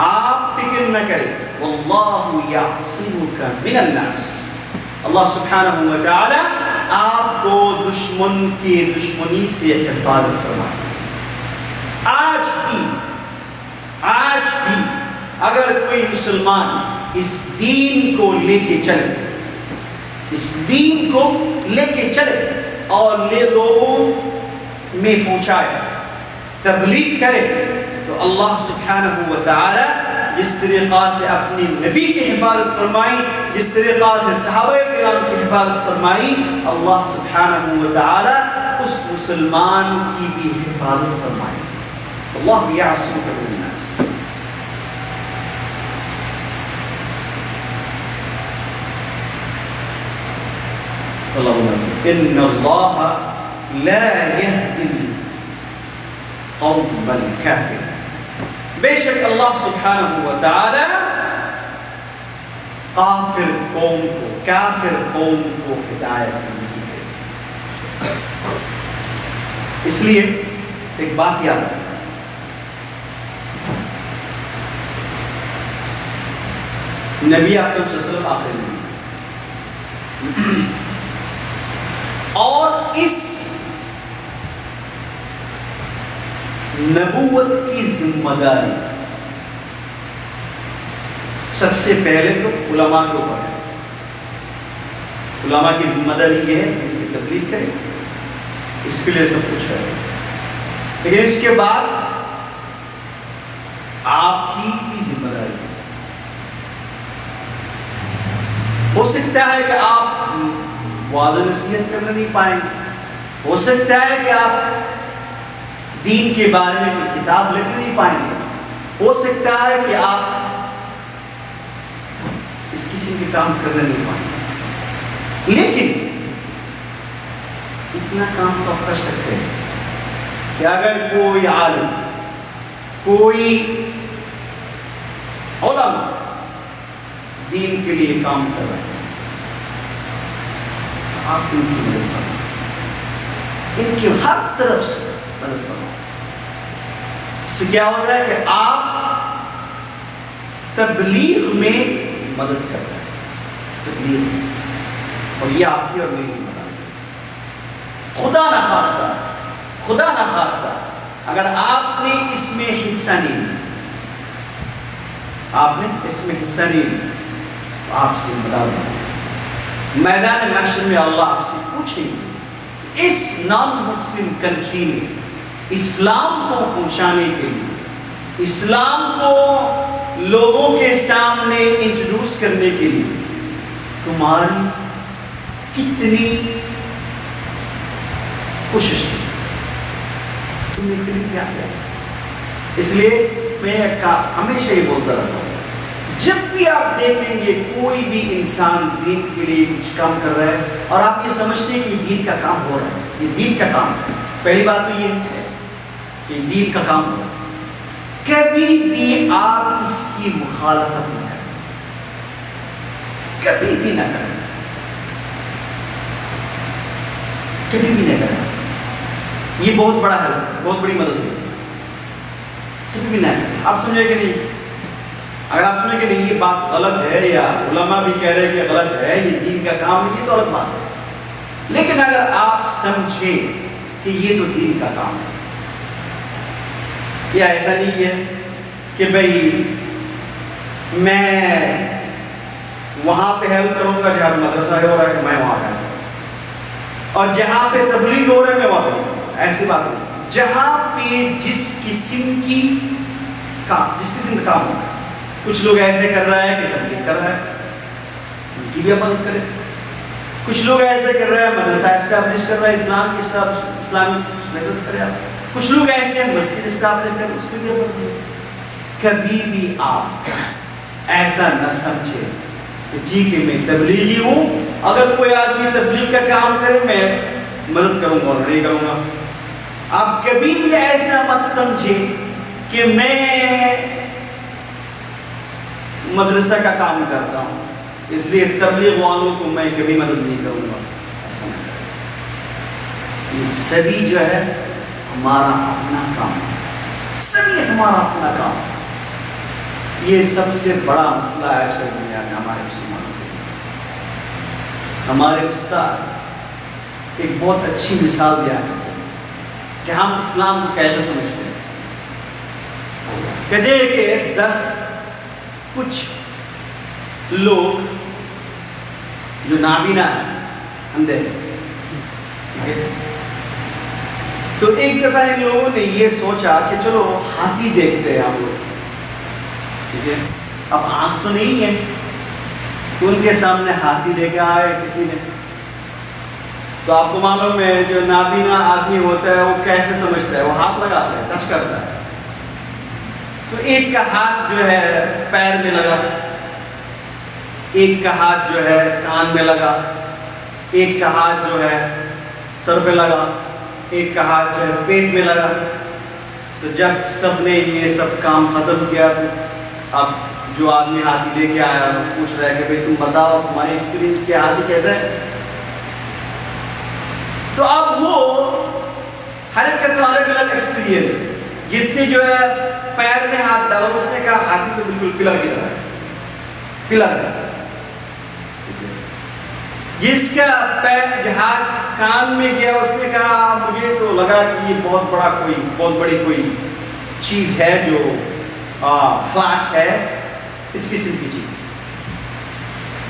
آپ فکر نہ کریں، وَاللَّهُ يَعْصِمُكَ مِنَ النَّاسِ. اللہ سبحانہ و تعالی آپ کو دشمن کی دشمنی سے حفاظت فرمائے. آج بھی اگر کوئی مسلمان اس دین کو لے کے چلے اور لوگوں میں پہنچائے، تبلیغ کرے، تو اللہ سبحانہ و تعالی جس طریقہ سے اپنی نبی کی حفاظت فرمائی، جس طریقہ سے صحابہ کرام کی حفاظت فرمائی، اللہ سبحانہ و تعالی اس مسلمان کی بھی حفاظت فرمائی. اللہ یعصمک من الناس. ان اللہ لا يهدي القوم الكافرين. بے شک اللہ سبحانہ و تعالی کافر قوم کو ہدایت نہیں دے. اس لیے ایک بات یاد رکھیں، نبی اکرم صلی اللہ علیہ وسلم آخری نبی، اور اس نبوت کی ذمہ داری سب سے پہلے تو علماء کے اوپر ہے. علماء کی ذمہ داری یہ ہے اس کی تبلیغ کرے، اس کے لیے سب کچھ کرے، لیکن اس کے بعد آپ کی بھی ذمہ داری ہے. ہو سکتا ہے کہ آپ واضح نصیحت کرنا نہیں پائیں گے، ہو سکتا ہے کہ آپ دین کے بارے میں کوئی کتاب لکھ نہیں پائیں گے، ہو سکتا ہے کہ آپ اس قسم کے کام کرنا نہیں پائیں گے، لیکن اتنا کام تو آپ کر سکتے ہیں کہ اگر کوئی عالم کوئی علماء دین کے لیے کام کر رہے ہیں تو آپ ان کی مدد کرو، ان کی ہر طرف سے مدد کرو۔ اس سے کیا ہو رہا ہے کہ آپ تبلیغ میں مدد کر رہے ہیں، تبلیغ میں، اور یہ آپ کی اور میری ذمہ داری ہے۔ خدا نہ خواستہ اگر آپ نے اس میں حصہ نہیں لیا، آپ نے اس میں حصہ نہیں لیا، تو آپ سے مدد میدان محشر میں اللہ آپ سے پوچھیں گے کہ اس نان مسلم کنٹری میں اسلام کو پہنچانے کے لیے، اسلام کو لوگوں کے سامنے انٹروڈیوس کرنے کے لیے تمہاری کتنی کوشش کی، تم نے کیا کیا؟ اس لیے میں ہمیشہ یہ بولتا رہتا ہوں، جب بھی آپ دیکھیں گے کوئی بھی انسان دین کے لیے کچھ کام کر رہا ہے اور آپ یہ سمجھتے ہیں کہ یہ دین کا کام ہو رہا ہے، یہ دین کا کام ہے، پہلی بات تو یہ ہے کہ دین کا کام ہو رہا ہے، کبھی بھی آپ اس کی مخالفت نہ کریں، کبھی بھی نہ کریں، کبھی بھی نہ کریں۔ یہ بہت بڑا ہے، بہت بڑی مدد ہے، کبھی بھی نہ کریں۔ آپ سمجھے کہ نہیں؟ اگر آپ سمجھیں کہ نہیں یہ بات غلط ہے، یا علماء بھی کہہ رہے ہیں کہ غلط ہے، یہ دین کا کام ہے، یہ تو الگ بات ہے، لیکن اگر آپ سمجھیں کہ یہ تو دین کا کام ہے، یا ایسا نہیں ہے کہ بھئی میں وہاں پہ ہیلپ کروں گا جہاں مدرسہ ہو رہا ہے میں وہاں پہ، اور جہاں پہ تبلیغ ہو رہا ہے میں وہاں پہ، ایسی بات نہیں۔ جہاں پہ جس قسم کا کام ہو رہا ہے، کچھ لوگ ایسے کر رہا ہے کہ تبلیغ کر رہا ہے، ان کی بھی مدد کرے۔ کچھ لوگ ایسے کر رہے ہیں مدرسہ اسٹیبلش کر رہا ہے، اسلام کی اسلامی اس میں مدد کرے آپ۔ کچھ لوگ ایسے ہیں مسجد اسٹیبلش کر، اس میں بھی مدد کرے۔ کبھی بھی آپ ایسا نہ سمجھے کہ ٹھیک ہے میں تبلیغی ہوں، اگر کوئی آدمی تبلیغ کا کام کرے میں مدد کروں گا اور نہیں کروں گا۔ آپ کبھی بھی ایسا مت سمجھیں کہ میں مدرسہ کا کام کرتا ہوں اس لیے تبلیغ والوں کو میں کبھی مدد نہیں کروں گا، ایسا نہیں کریں۔ یہ سبھی جو ہے ہمارا اپنا کام ہے، سبھی ہمارا اپنا کام ہے۔ یہ سب سے بڑا مسئلہ ہے آج کل دنیا میں ہمارے مسلمانوں کے۔ ہمارے استاد ایک بہت اچھی مثال دیا کرتے ہیں کہ ہم اسلام کو کیسے سمجھتے ہیں۔ کہتے ہیں کہ 10 کچھ لوگ جو نابینا ہیں، اندھے ہیں، ٹھیک ہے، تو ایک دفعہ ان لوگوں نے یہ سوچا کہ چلو ہاتھی دیکھتے ہیں ہم لوگ، ٹھیک ہے، اب آنکھ تو نہیں ہے، تو ان کے سامنے ہاتھی دیکھا ہے کسی نے، تو آپ کو معلوم ہے جو نابینا آدمی ہوتا ہے وہ کیسے سمجھتا ہے، وہ ہاتھ لگاتا ہے، ٹچ کرتا ہے، تو ایک کا ہاتھ جو ہے پیر میں لگا، ایک کا ہاتھ جو ہے کان میں لگا، ایک کا ہاتھ جو ہے سر پہ لگا، ایک کا ہاتھ جو ہے پیٹ میں لگا۔ تو جب سب نے یہ سب کام ختم کیا تو اب جو آدمی ہاتھی لے کے آیا وہ پوچھ رہا ہے کہ بھئی تم بتاؤ تمہارے ایکسپیرینس کیا، ہاتھی کیسا ہے؟ تو اب وہ ہر ایک کا تو الگ الگ ایکسپیرینس ہے۔ جس نے جو ہے پیر میں ہاتھ ڈالا اس نے کہا ہاتھی تو بالکل پلر کی طرح ہے، پلر ہے۔ جس کا پیر ہاتھ کان میں گیا اس نے کہا مجھے تو لگا کہ یہ بہت بڑی کوئی چیز ہے جو فلیٹ ہے، اس قسم کی چیز۔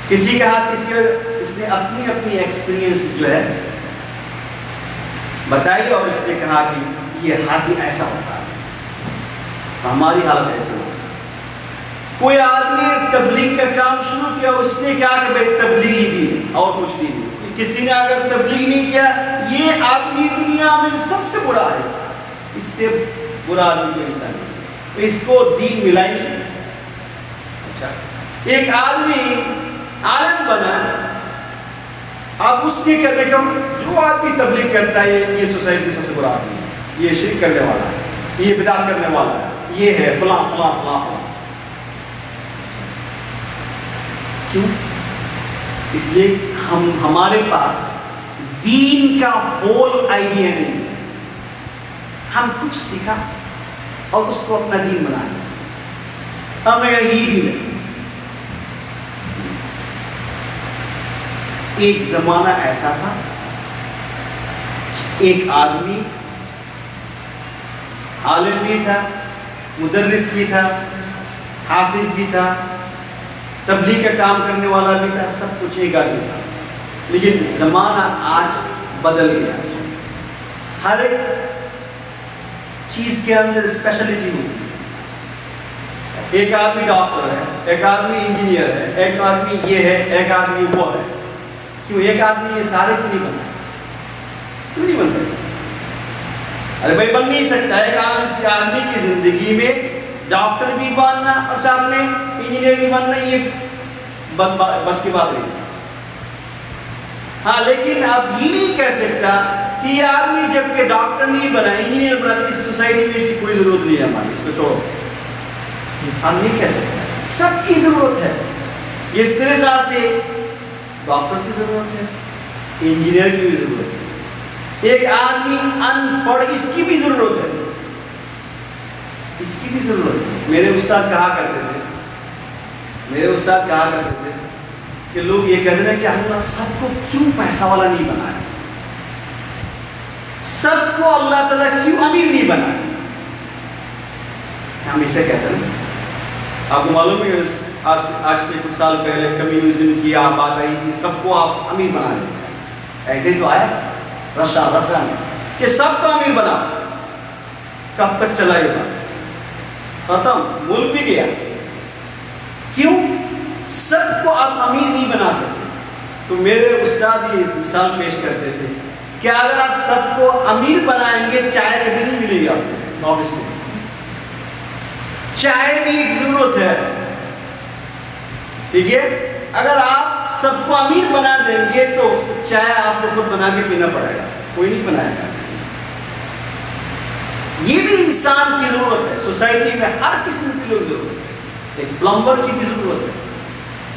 کسی کا ہاتھ اس نے اپنی اپنی ایکسپیرینس جو ہے بتائی اور اس نے کہا کہ یہ ہاتھی ایسا ہوتا ہے، ہماری حالت ایسے ہوتی ہے۔ کوئی آدمی تبلیغ کا کام شروع کیا، اس نے کہا کہ بھائی تبلیغی دین اور کچھ دین نہیں۔ کسی نے اگر تبلیغ نہیں کیا، یہ آدمی دنیا میں سب سے برا ہے، اس سے برا آدمی کوئی انسان نہیں، اس کو دین ملا ہی نہیں۔ اچھا، ایک آدمی عالم بنا، اب اس نے کہتے کہ جو آدمی تبلیغ کرتا ہے یہ سوسائٹی میں سب سے برا آدمی ہے، یہ شرک کرنے والا ہے، یہ بدعت کرنے والا ہے، یہ ہے فلاں فلاں فلاں فلاں. کیوں؟ اس لیے ہمارے پاس دین کا ہول آئیڈیا نہیں. ہم کچھ سیکھا اور اس کو اپنا دین بنا لیا. ہم نے کہا یہ دین ہے. ایک زمانہ ایسا تھا، ایک آدمی عالم بھی تھا، مدرس بھی تھا، حافظ بھی تھا، تبلیغ کا کام کرنے والا بھی تھا، سب کچھ ایک آدمی تھا. لیکن زمانہ آج بدل گیا. ہر ایک چیز کے اندر اسپیشلٹی ہوتی ہے. ایک آدمی ڈاکٹر ہے، ایک آدمی انجینئر ہے، ایک آدمی یہ ہے، ایک آدمی وہ ہے. کیوں ایک آدمی یہ سارے کیوں نہیں بن سکتا؟ کیوں نہیں بن سکتا؟ ارے بھائی بن نہیں سکتا. ایک آدمی کی زندگی میں ڈاکٹر بھی بننا اور ساتھ میں انجینئر بھی بننا، یہ بس کی بات نہیں. ہاں لیکن اب یہ نہیں کہہ سکتا کہ یہ آدمی جب کہ ڈاکٹر نہیں بنا، انجینئر بنا، تو اس سوسائٹی میں اس کی کوئی ضرورت نہیں ہے ہماری، اس کو چھوڑو. ہم نہیں کہہ سکتے. سب کی ضرورت ہے. اس طریقہ سے ڈاکٹر کی ضرورت ہے، انجینئر کی بھی ضرورت ہے. ایک آدمی ان پڑھ، اس کی بھی ضرورت ہے، اس کی بھی ضرورت ہے. میرے استاد کہا کرتے تھے کہ لوگ یہ کہتے ہیں کہ اللہ سب کو کیوں پیسہ والا نہیں بنایا، سب کو اللہ تعالیٰ کیوں امیر نہیں بنایا. ہم اسے کہتے ہیں. آپ کو معلوم ہے آج سے کچھ سال پہلے کمیونزم کی بات آئی تھی، سب کو آپ امیر بنا لیں. ایسے ہی تو آیا رشا کہ سب کو امیر بنا. کب تک چلا یہ بات؟ ختم، ملک بھی گیا. کیوں؟ سب کو آپ امیر نہیں بنا سکتے. تو میرے استاد یہ مثال پیش کرتے تھے کہ اگر آپ سب کو امیر بنائیں گے، چائے کبھی نہیں ملے گی آپ کو آفس میں. چائے بھی ایک ضرورت ہے، ٹھیک ہے. اگر آپ سب کو امیر بنا دیں گے تو چائے آپ کو خود بنا کے پینا پڑے گا، کوئی نہیں بنائے گا. یہ بھی انسان کی ضرورت ہے. سوسائٹی میں ہر قسم کی لوگ ضرورت ہے. ایک پلمبر کی بھی ضرورت ہے.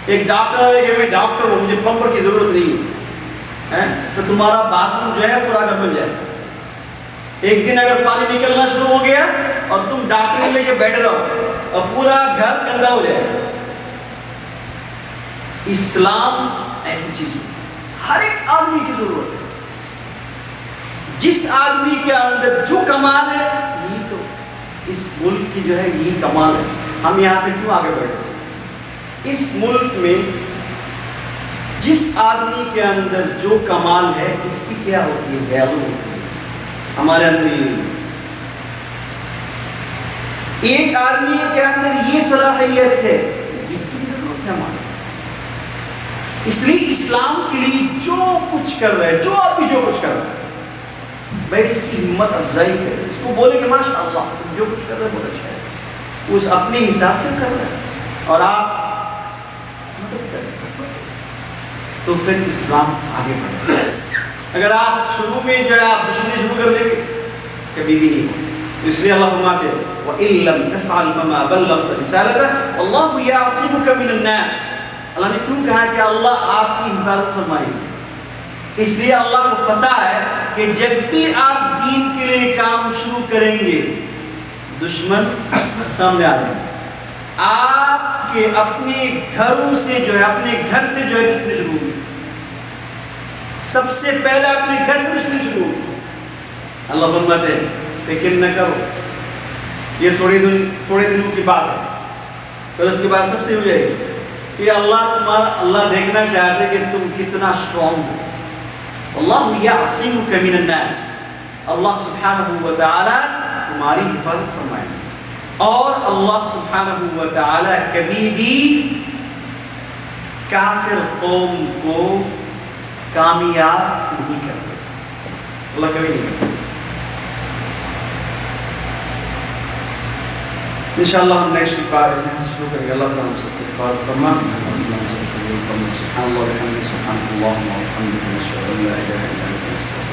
ایک ڈاکٹر ہے کہ میں ڈاکٹر ہوں، مجھے پلمبر کی ضرورت نہیں ہے، تو تمہارا باتھ روم جو ہے پورا گھر بن جائے. ایک دن اگر پانی نکلنا شروع ہو گیا اور تم ڈاکٹر لے کے بیٹھ رہو اور پورا گھر گندا ہو جائے. اسلام ایسی چیز ہے، ہر ایک آدمی کی ضرورت ہے. جس آدمی کے اندر جو کمال ہے، یہی تو اس ملک کی جو ہے یہی کمال ہے. ہم یہاں پہ کیوں آگے بڑھ رہے ہیں؟ اس ملک میں جس آدمی کے اندر جو کمال ہے، اس کی کیا ہوتی ہے؟ ویلیو ہوتی ہے. ہمارے اندر یہ نہیں. ایک آدمی کے اندر یہ صلاحیت ہے، اس کی بھی ضرورت ہے ہمارے. اس لیے اسلام کے لیے جو کچھ کر رہا ہے، جو آپ بھی جو کچھ کر رہا ہے، بھائی اس کی ہمت افزائی کرے. اس کو بولے کہ ماشاء اللہ تم جو کچھ کر رہے ہیں بہت اچھا ہے. وہ اس اپنے حساب سے کر رہا ہے اور آپ مدد کریں تو پھر اسلام آگے بڑھے. اگر آپ شروع میں جو ہے آپ دشمنی شروع کر دیں گے، کبھی بھی نہیں. اس لیے اللہ فرماتے ہیں وَإِن لَمْ تَفْعَلْ فَمَا بَلَّغْتَ رِسَالَتَهُ وَاللَّهُ يَعْصِمُكَ مِنَ النَّاسِ. اللہ نے کیوں کہا کہ اللہ آپ کی حفاظت فرمائے گی؟ اس لیے اللہ کو پتا ہے کہ جب بھی آپ دین کے لیے کام شروع کریں گے، دشمن سامنے آ جائیں گے. آپ کے اپنے گھروں سے جو ہے، اپنے گھر سے جو ہے دشمنی شروع ہوگی. سب سے پہلے اپنے گھر سے دشمنی شروع ہوگی. اللہ فرماتے ہیں فکر نہ کرو، یہ تھوڑے دنوں کی بات ہے، پھر اس کے بعد سب سے ہو جائے گی. کہ اللہ دیکھنا چاہتے ہیں کہ تم کتنا اسٹرانگ ہو. اللہ یعصمک من الناس، اللہ سبحانہ و تعالی تمہاری حفاظت فرمائے. اور اللہ سبحانہ و تعالی کبھی بھی کافر قوم کو کامیاب نہیں کرتے. اللہ کبھی نہیں کرتے. انشاءاللہ ہم نیکسٹ بار یہاں سے شروع کریں گے. اللہ تعالیٰ ہم سب کی حفاظت فرمائے. سبحان اللہ و بحمدہ، سبحانک اللہم و بحمدک، نشہد ان لا الہ الا انت، نستغفرک.